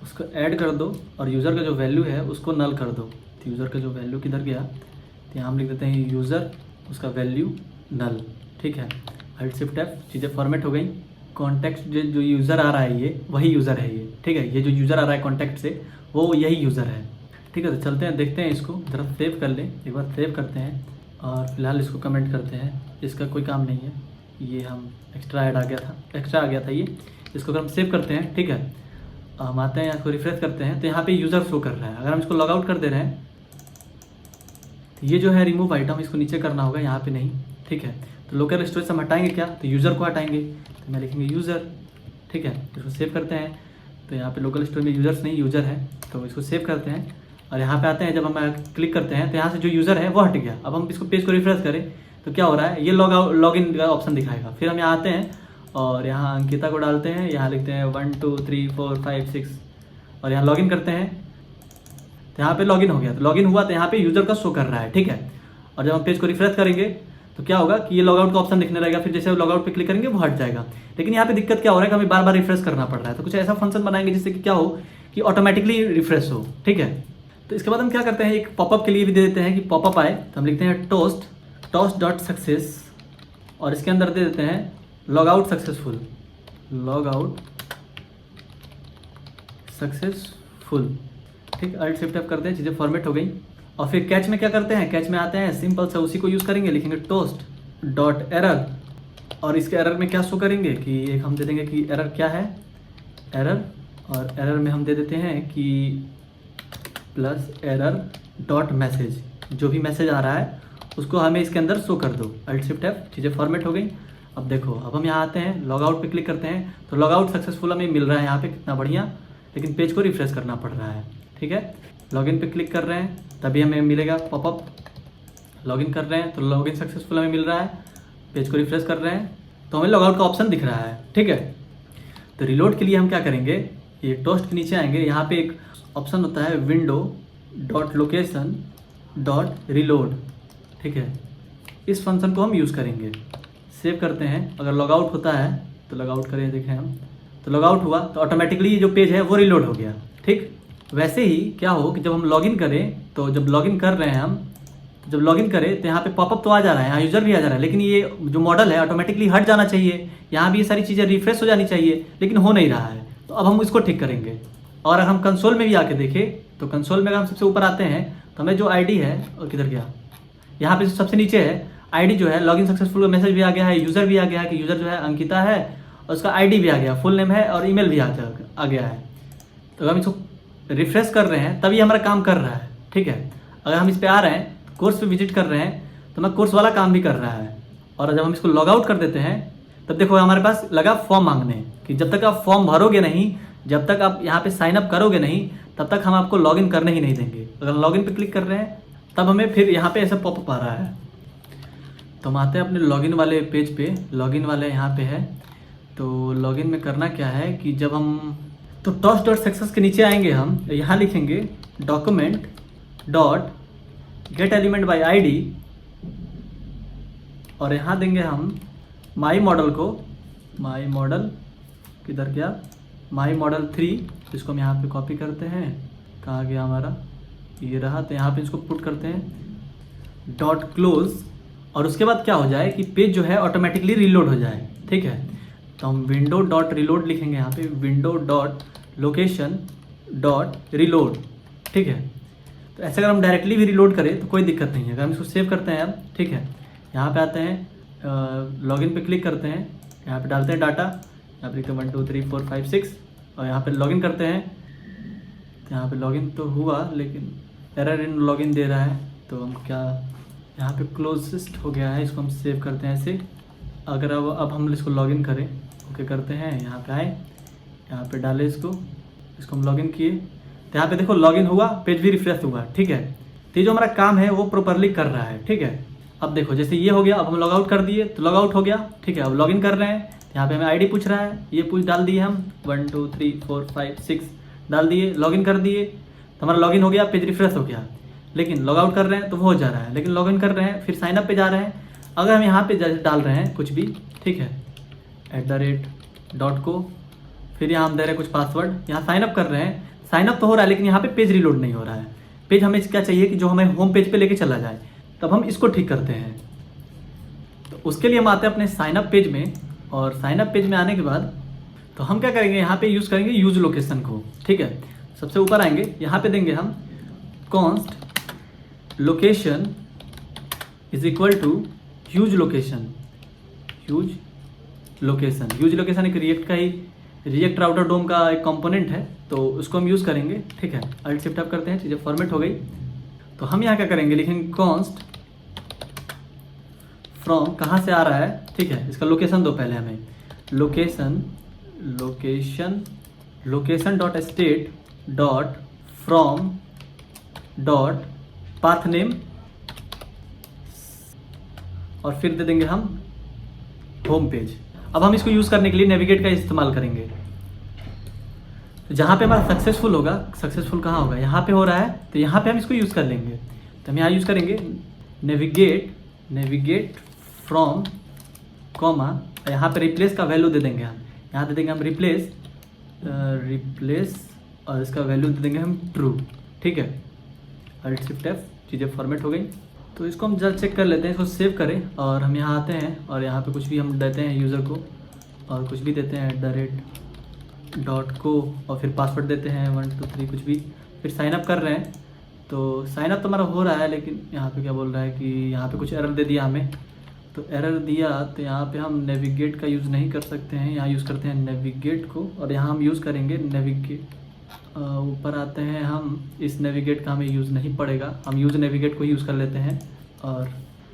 उसको ऐड कर दो, और यूज़र का जो वैल्यू है उसको नल कर दो। तो यूज़र का जो वैल्यू किधर गया, तो यहाँ हम लिख देते हैं यूज़र, उसका वैल्यू नल, ठीक है। अल्ट शिफ्ट एफ, चीज़ें फॉर्मेट हो गई। कॉन्टेक्स्ट जो यूज़र आ रहा है ये वही यूज़र है ये, ठीक है। ये जो यूज़र आ रहा है कॉन्टैक्ट से वो यही यूज़र है, ठीक है। तो चलते हैं, देखते हैं इसको, ज़रा सेव कर लें, एक बार सेव करते हैं और फिलहाल इसको कमेंट करते हैं। इसका कोई काम नहीं है, ये हम एक्स्ट्रा आ गया था ये। इसको अगर हम सेव करते हैं, ठीक है, हम आते हैं, इसको रिफ्रेश करते हैं, तो यहाँ पे यूज़र शो कर रहा है। अगर हम इसको लॉग आउट कर दे रहे हैं तो ये जो है रिमूव आइटम, इसको नीचे करना होगा, यहाँ पे नहीं, ठीक है। तो लोकल स्टोरेज से हम हटाएंगे क्या, तो यूज़र को हटाएंगे, तो मैं लिखेंगे यूज़र, ठीक है। इसको सेव करते हैं, तो यहाँ पे लोकल स्टोरेज में यूज़र्स नहीं यूज़र है, तो इसको सेव करते हैं और यहाँ पे आते हैं। जब हम क्लिक करते हैं तो यहाँ से जो यूज़र है वो हट गया। अब हम इसको पेज को रिफ्रेश करें तो क्या हो रहा है, ये लॉग इन का ऑप्शन दिखाएगा। फिर हम यहाँ आते हैं और यहाँ अंकिता को डालते हैं, यहाँ लिखते हैं 1 2 3 4 5 6 और यहाँ लॉगिन करते हैं। तो यहाँ पे लॉगिन हो गया, तो लॉगिन हुआ तो यहाँ पे यूज़र का शो कर रहा है, ठीक है। और जब हम पेज को रिफ्रेश करेंगे तो क्या होगा कि ये लॉगआउट का ऑप्शन दिखने रहेगा। फिर जैसे लॉगआउट पे क्लिक करेंगे वो हट जाएगा। लेकिन यहाँ पे दिक्कत क्या हो रहा है कि हमें बार बार रिफ्रेश करना पड़ रहा है। तो कुछ ऐसा फंक्शन बनाएंगे जिससे कि क्या हो कि ऑटोमेटिकली रिफ्रेश हो, ठीक है। तो इसके बाद हम क्या करते हैं, एक पॉपअप के लिए भी दे देते हैं कि पॉपअप आए। तो हम लिखते हैं टोस्ट डॉट सक्सेस और इसके अंदर दे देते हैं log out successful, log out successful, ठीक। अल्ट शिफ्ट एफ करते हैं, चीज़ें फॉर्मेट हो गई। और फिर कैच में क्या करते हैं, कैच में आते हैं, सिंपल सा उसी को यूज़ करेंगे, लिखेंगे टोस्ट डॉट एरर और इसके एरर में क्या शो करेंगे कि एक हम दे देंगे कि एरर क्या है, एरर, और एरर में हम दे देते हैं कि प्लस एरर डॉट मैसेज, जो भी मैसेज आ रहा है उसको हमें इसके अंदर शो कर दो। अल्ट शिफ्ट एफ, चीज़ें फॉर्मेट हो गई। अब देखो, अब हम यहाँ आते हैं, लॉग आउट पे क्लिक करते हैं तो लॉग आउट सक्सेसफुल हमें मिल रहा है यहाँ पे, कितना बढ़िया। लेकिन पेज को रिफ्रेश करना पड़ रहा है, ठीक है। लॉगिन पे क्लिक कर रहे हैं तभी हमें मिलेगा पॉपअप, लॉगिन कर रहे हैं तो लॉगिन सक्सेसफुल हमें मिल रहा है। पेज को रिफ्रेश कर रहे हैं तो हमें लॉग आउट का ऑप्शन दिख रहा है, ठीक है। तो रिलोड के लिए हम क्या करेंगे, ये टोस्ट के नीचे आएंगे, यहाँ पे एक ऑप्शन होता है window dot location dot reload, ठीक है। इस फंक्शन को हम यूज़ करेंगे। सेव करते हैं, अगर लॉग आउट होता है तो लॉग आउट करें, देखें हम, तो लॉग आउट हुआ तो ऑटोमेटिकली जो पेज है वो रिलोड हो गया, ठीक। वैसे ही क्या हो कि जब हम लॉगिन करें तो जब लॉगिन कर रहे हैं हम, जब लॉगिन करें तो यहाँ पे पॉपअप तो आ जा रहा है, यहाँ यूज़र भी आ जा रहा है, लेकिन ये जो मॉडल है ऑटोमेटिकली हट जाना चाहिए, यहाँ भी ये सारी चीज़ें रिफ्रेश हो जानी चाहिए, लेकिन हो नहीं रहा है। तो अब हम इसको ठीक करेंगे। और अगर हम कंसोल में भी आके देखें तो कंसोल में अगर हम सबसे ऊपर आते हैं तो हमें जो आईडी है, और किधर गया, यहाँ पे सबसे नीचे है आईडी जो है, लॉगिन सक्सेसफुल का मैसेज भी आ गया है, यूज़र भी आ गया है कि यूज़र जो है अंकिता है और उसका आईडी भी आ गया, फुल नेम है और ईमेल भी आ गया है। तो अगर हम इसको रिफ्रेश कर रहे हैं तभी हमारा काम कर रहा है, ठीक है। अगर हम इस पे आ रहे हैं, कोर्स पे विजिट कर रहे हैं तो मैं कोर्स वाला काम भी कर रहा है। और जब हम इसको लॉग आउट कर देते हैं तब देखो हमारे पास लगा फॉर्म मांगने कि जब तक आप फॉर्म भरोगे नहीं, जब तक आप यहाँ पे साइन अप करोगे नहीं, तब तक हम आपको लॉगिन करने ही नहीं देंगे। अगर लॉगिन पे क्लिक कर रहे हैं तब हमें फिर यहाँ पे ऐसा पॉपअप आ रहा है। तो हम आते हैं अपने लॉगिन वाले पेज पे, लॉगिन वाले यहाँ पे है। तो लॉगिन में करना क्या है कि जब हम तो टॉस्ट डॉट सक्सेस के नीचे आएंगे, हम यहाँ लिखेंगे document dot gate element by ID और यहाँ देंगे हम माई मॉडल को, माई मॉडल किधर गया, माई मॉडल 3, इसको हम यहाँ पे कॉपी करते हैं, कहाँ गया हमारा, ये रहा। तो यहाँ पे इसको पुट करते हैं डॉट क्लोज और उसके बाद क्या हो जाए कि पेज जो है ऑटोमेटिकली रीलोड हो जाए, ठीक है। तो हम विंडो डॉट रिलोड लिखेंगे यहाँ पे, window dot location dot reload, ठीक है। तो ऐसे अगर हम डायरेक्टली भी रिलोड करें तो कोई दिक्कत नहीं है। अगर हम इसको सेव करते हैं अब, ठीक है, यहाँ पे आते हैं, लॉगिन पे क्लिक करते हैं, यहाँ पे डालते हैं डाटा, यहाँ पे लिखते हैं 1 2 3 4 5 6 और यहाँ पे लॉगिन करते हैं। तो यहाँ पे लॉगिन तो हुआ लेकिन एरर इन लॉगिन दे रहा है, तो हम क्या, यहाँ पे क्लोजेस्ट हो गया है, इसको हम सेव करते हैं ऐसे अगर अब हम इसको लॉगिन करें, ओके करते हैं, यहाँ पे आए, यहाँ पे डालें इसको हम लॉगिन किए, तो यहाँ पे देखो लॉगिन हुआ, पेज भी रिफ्रेश हुआ, ठीक है। तो ये जो हमारा काम है वो प्रॉपरली कर रहा है, ठीक है। अब देखो जैसे ये हो गया, अब हम लॉग आउट कर दिए तो लॉग आउट हो गया, ठीक है। अब लॉगिन कर रहे हैं, यहाँ पे हमें आईडी पूछ रहा है, ये डाल दिए हम 1 2 3 4 5 6 डाल दिए, लॉगिन कर दिए, तो हमारा लॉगिन हो गया, पेज रिफ्रेश हो गया। लेकिन लॉग आउट कर रहे हैं तो वो हो जा रहा है, लेकिन लॉगिन कर रहे हैं फिर साइन अप पे जा रहे हैं। अगर हम यहाँ पे डाल रहे हैं कुछ भी, ठीक है, @.co, फिर यहाँ हम दे रहे हैं कुछ पासवर्ड, यहाँ साइन अप कर रहे हैं, साइन अप तो हो रहा है लेकिन यहाँ पे पेज रिलोड नहीं हो रहा है। पेज हमें क्या चाहिए कि जो हमें होम पेज पे लेके चला जाए, तब हम इसको ठीक करते हैं। तो उसके लिए हम आते हैं अपने साइन अप पेज में, और साइन अप पेज में आने के बाद तो हम क्या करेंगे, यहाँ पे यूज़ करेंगे यूज लोकेशन को, ठीक है। सबसे ऊपर आएंगे, यहाँ पे देंगे हम const location is equal to use location. Use location एक रिएक्ट राउटर डोम का एक कंपोनेंट है, तो उसको हम यूज़ करेंगे, ठीक है। अल्ट शिफ्ट अप करते हैं, चीज़ें फॉर्मेट हो गई। तो हम यहाँ क्या करेंगे, लिखेंगे कॉन्स्ट फ्रॉम, कहाँ से आ रहा है, ठीक है, इसका लोकेशन दो पहले हमें, location dot state dot from dot path name, और फिर दे देंगे हम होम पेज। अब हम इसको यूज़ करने के लिए नेविगेट का इस्तेमाल करेंगे। तो जहाँ पे हमारा सक्सेसफुल होगा, सक्सेसफुल कहाँ होगा, यहाँ पे हो रहा है, तो यहाँ पे हम इसको यूज़ कर लेंगे। तो हम यहाँ यूज़ करेंगे नेविगेट फ्रॉम कॉमा, यहाँ पे रिप्लेस का वैल्यू दे देंगे हम, यहाँ दे देंगे हम रिप्लेस और इसका वैल्यू दे देंगे हम ट्रू, ठीक है। अल्ट शिफ्ट एफ, चीज़ें फॉर्मेट हो गई। तो इसको हम जरा चेक कर लेते हैं, इसको सेव करें, और हम यहाँ आते हैं और यहाँ पे कुछ भी हम देते हैं यूज़र को, और कुछ भी देते हैं @.co, और फिर पासवर्ड देते हैं 1 2 3 कुछ भी, फिर साइन अप कर रहे हैं। तो साइन अप तो हमारा हो रहा है, लेकिन यहाँ पे क्या बोल रहा है कि यहाँ पे कुछ एरर दे दिया हमें। तो एरर दिया तो यहाँ पे हम नेविगेट का यूज़ नहीं कर सकते हैं, यहाँ यूज़ करते हैं नेविगेट को, और यहाँ हम यूज़ करेंगे नेविगेट। ऊपर आते हैं हम, इस नेविगेट का हमें यूज़ नहीं पड़ेगा, हम यूज़ नेविगेट को यूज़ कर लेते हैं, और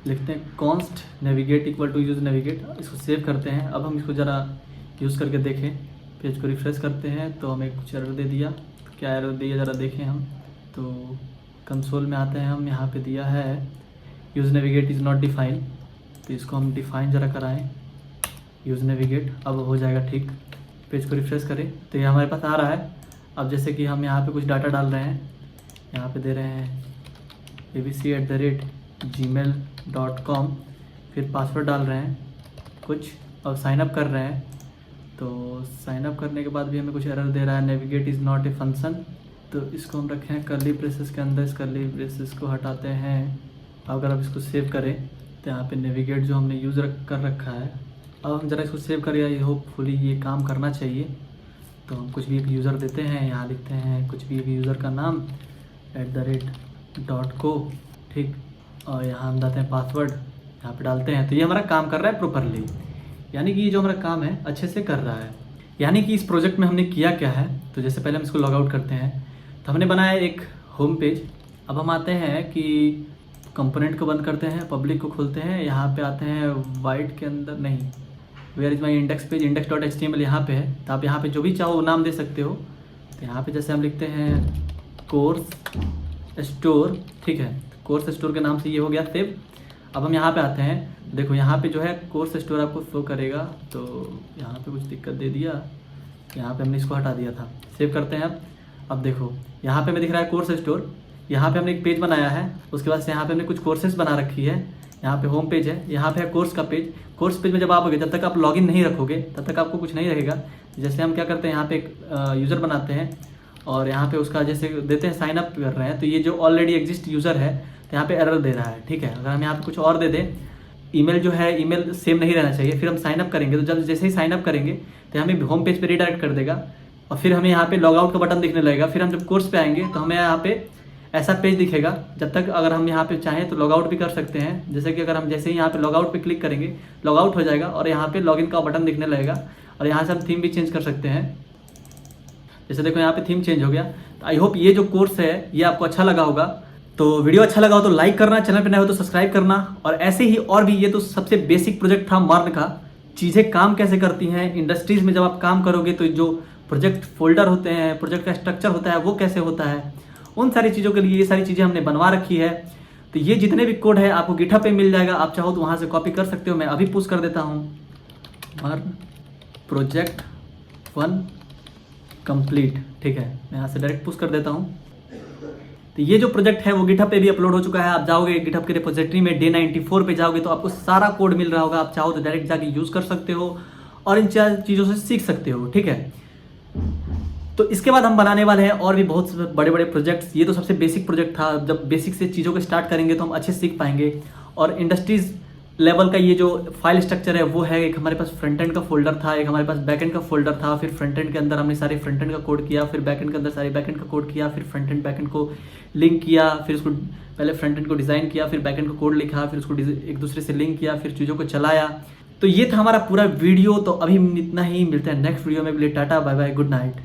लिखते हैं const navigate equal to use navigate. इसको सेव करते हैं। अब हम इसको ज़रा यूज़ करके देखें, पेज को रिफ्रेश करते हैं तो हमें कुछ एरर दे दिया। तो क्या एरर दिया ज़रा देखें हम। तो कंसोल में आते हैं हम, यहाँ पे दिया है use navigate is not define, तो इसको हम डिफाइन ज़रा कराएं, यूज़ नेविगेट। अब हो जाएगा ठीक। पेज को रिफ्रेश करें तो ये हमारे पास आ रहा है। अब जैसे कि हम यहाँ पे कुछ डाटा डाल रहे हैं, यहाँ पे दे रहे हैं abc@gmail.com, फिर पासवर्ड डाल रहे हैं कुछ, और साइन अप कर रहे हैं। तो साइन अप करने के बाद भी हमें कुछ एरर दे रहा है, navigate is not a function. तो इसको हम रखें कर्ली ब्रेसेस के अंदर, इस कर्ली ब्रेसेस को हटाते हैं। अगर आप इसको सेव करें तो यहाँ पे नेविगेट जो हमने यूज़ कर रखा है, अब हम ज़रा इसको सेव करें, आई होपफुली ये काम करना चाहिए। तो हम कुछ भी एक यूज़र देते हैं, यहाँ लिखते हैं कुछ भी एक यूज़र का नाम @.co, ठीक, और यहाँ हम डालते हैं पासवर्ड, यहाँ पे डालते हैं। तो ये हमारा काम कर रहा है प्रॉपरली, यानी कि ये जो हमारा काम है अच्छे से कर रहा है। यानी कि इस प्रोजेक्ट में हमने किया क्या है, तो जैसे पहले हम इसको लॉग आउट करते हैं, तो हमने बनाया एक होम पेज। अब हम आते हैं कि कंपोनेंट को बंद करते हैं, पब्लिक को खोलते हैं, यहाँ पे आते हैं वाइट के अंदर, नहीं, where is my index page, index.html यहाँ पे है। तो आप यहाँ पे जो भी चाहो वो नाम दे सकते हो। तो यहाँ पे जैसे हम लिखते हैं कोर्स स्टोर, ठीक है, कोर्स स्टोर के नाम से ये हो गया सेव। अब हम यहाँ पे आते हैं, देखो यहाँ पे जो है कोर्स स्टोर आपको शो करेगा। तो यहाँ पे कुछ दिक्कत दे दिया, यहाँ पे हमने इसको हटा दिया था। सेव करते हैं। अब देखो यहाँ पे हमें दिख रहा है कोर्स स्टोर, यहाँ पे हमने एक पेज बनाया है, उसके बाद से यहाँ पे हमने कुछ कोर्सेज बना रखी है। यहाँ पे होम पेज है, यहाँ पे है कोर्स का पेज। कोर्स पेज में जब आओगे, जब तक आप लॉगिन नहीं रखोगे तब तक आपको कुछ नहीं रहेगा। जैसे हम क्या करते हैं, यहाँ पे एक यूज़र बनाते हैं और यहाँ पे उसका जैसे देते हैं साइन अप कर रहे हैं, तो ये जो ऑलरेडी एग्जिस्ट यूज़र है तो यहाँ पे एरर दे रहा है, ठीक है। अगर हम यहाँ पे कुछ और दे दें, ईमेल जो है ईमेल सेम नहीं रहना चाहिए। फिर हम साइन अप करेंगे, तो जब जैसे ही साइन अप करेंगे तो हमें होम पेज पे रीडायरेक्ट कर देगा, और फिर हमें यहाँ पे लॉग आउट का बटन दिखने लगेगा। फिर हम जब कोर्स पे आएंगे तो हमें यहाँ पे ऐसा पेज दिखेगा। जब तक अगर हम यहाँ पे चाहें तो लॉग आउट भी कर सकते हैं। जैसे कि अगर हम जैसे ही यहाँ पे लॉग आउट पे क्लिक करेंगे, लॉग आउट हो जाएगा और यहाँ पे लॉगिन का बटन दिखने लगेगा, और यहाँ से हम थीम भी चेंज कर सकते हैं। जैसे देखो यहाँ पे थीम चेंज हो गया। तो आई होप ये जो कोर्स है ये आपको अच्छा लगा होगा। तो वीडियो अच्छा लगा हो तो लाइक करना, चैनल पे नए हो तो सब्सक्राइब करना। और ऐसे ही और भी, ये तो सबसे बेसिक प्रोजेक्ट था मर्न का, चीज़ें काम कैसे करती हैं इंडस्ट्रीज़ में। जब आप काम करोगे तो जो प्रोजेक्ट फोल्डर होते हैं, प्रोजेक्ट का स्ट्रक्चर होता है, वो कैसे होता है, उन सारी चीज़ों के लिए ये सारी चीज़ें हमने बनवा रखी है। तो ये जितने भी कोड है आपको गिटहब पे मिल जाएगा, आप चाहो तो वहाँ से कॉपी कर सकते हो। मैं अभी पुश कर देता हूँ, मर्न प्रोजेक्ट 1 कंप्लीट। ठीक है, मैं यहाँ से डायरेक्ट पुश कर देता हूँ। तो ये जो प्रोजेक्ट है वो गिटहब पे भी अपलोड हो चुका है। आप जाओगे गिटहब के रिपोजिटरी में डे 94 पे जाओगे तो आपको सारा कोड मिल रहा होगा। आप चाहो तो डायरेक्ट जाके यूज़ कर सकते हो और इन चार चीज़ों से सीख सकते हो। ठीक है, तो इसके बाद हम बनाने वाले हैं और भी बहुत बड़े बड़े प्रोजेक्ट्स। ये तो सबसे बेसिक प्रोजेक्ट था, जब बेसिक से चीज़ों को स्टार्ट करेंगे तो हम अच्छे से सीख पाएंगे। और इंडस्ट्रीज़ लेवल का ये जो फाइल स्ट्रक्चर है वो है, एक हमारे पास फ्रंट एंड का फोल्डर था, एक हमारे पास बैक एंड का फोल्डर था। फिर फ्रंट एंड के अंदर हमने सारे फ्रंट एंड का कोड किया, फिर बैक एंड के अंदर सारे बैक एंड का कोड किया, फिर फ्रंट एंड बैक एंड को लिंक किया, फिर उसको पहले फ्रंट एंड को डिज़ाइन किया, फिर बैक एंड का कोड लिखा, फिर उसको एक दूसरे से लिंक किया, फिर चीज़ों को चलाया। तो ये था हमारा पूरा वीडियो। तो अभी इतना ही, मिलते हैं नेक्स्ट वीडियो में। Tata bye bye, good night.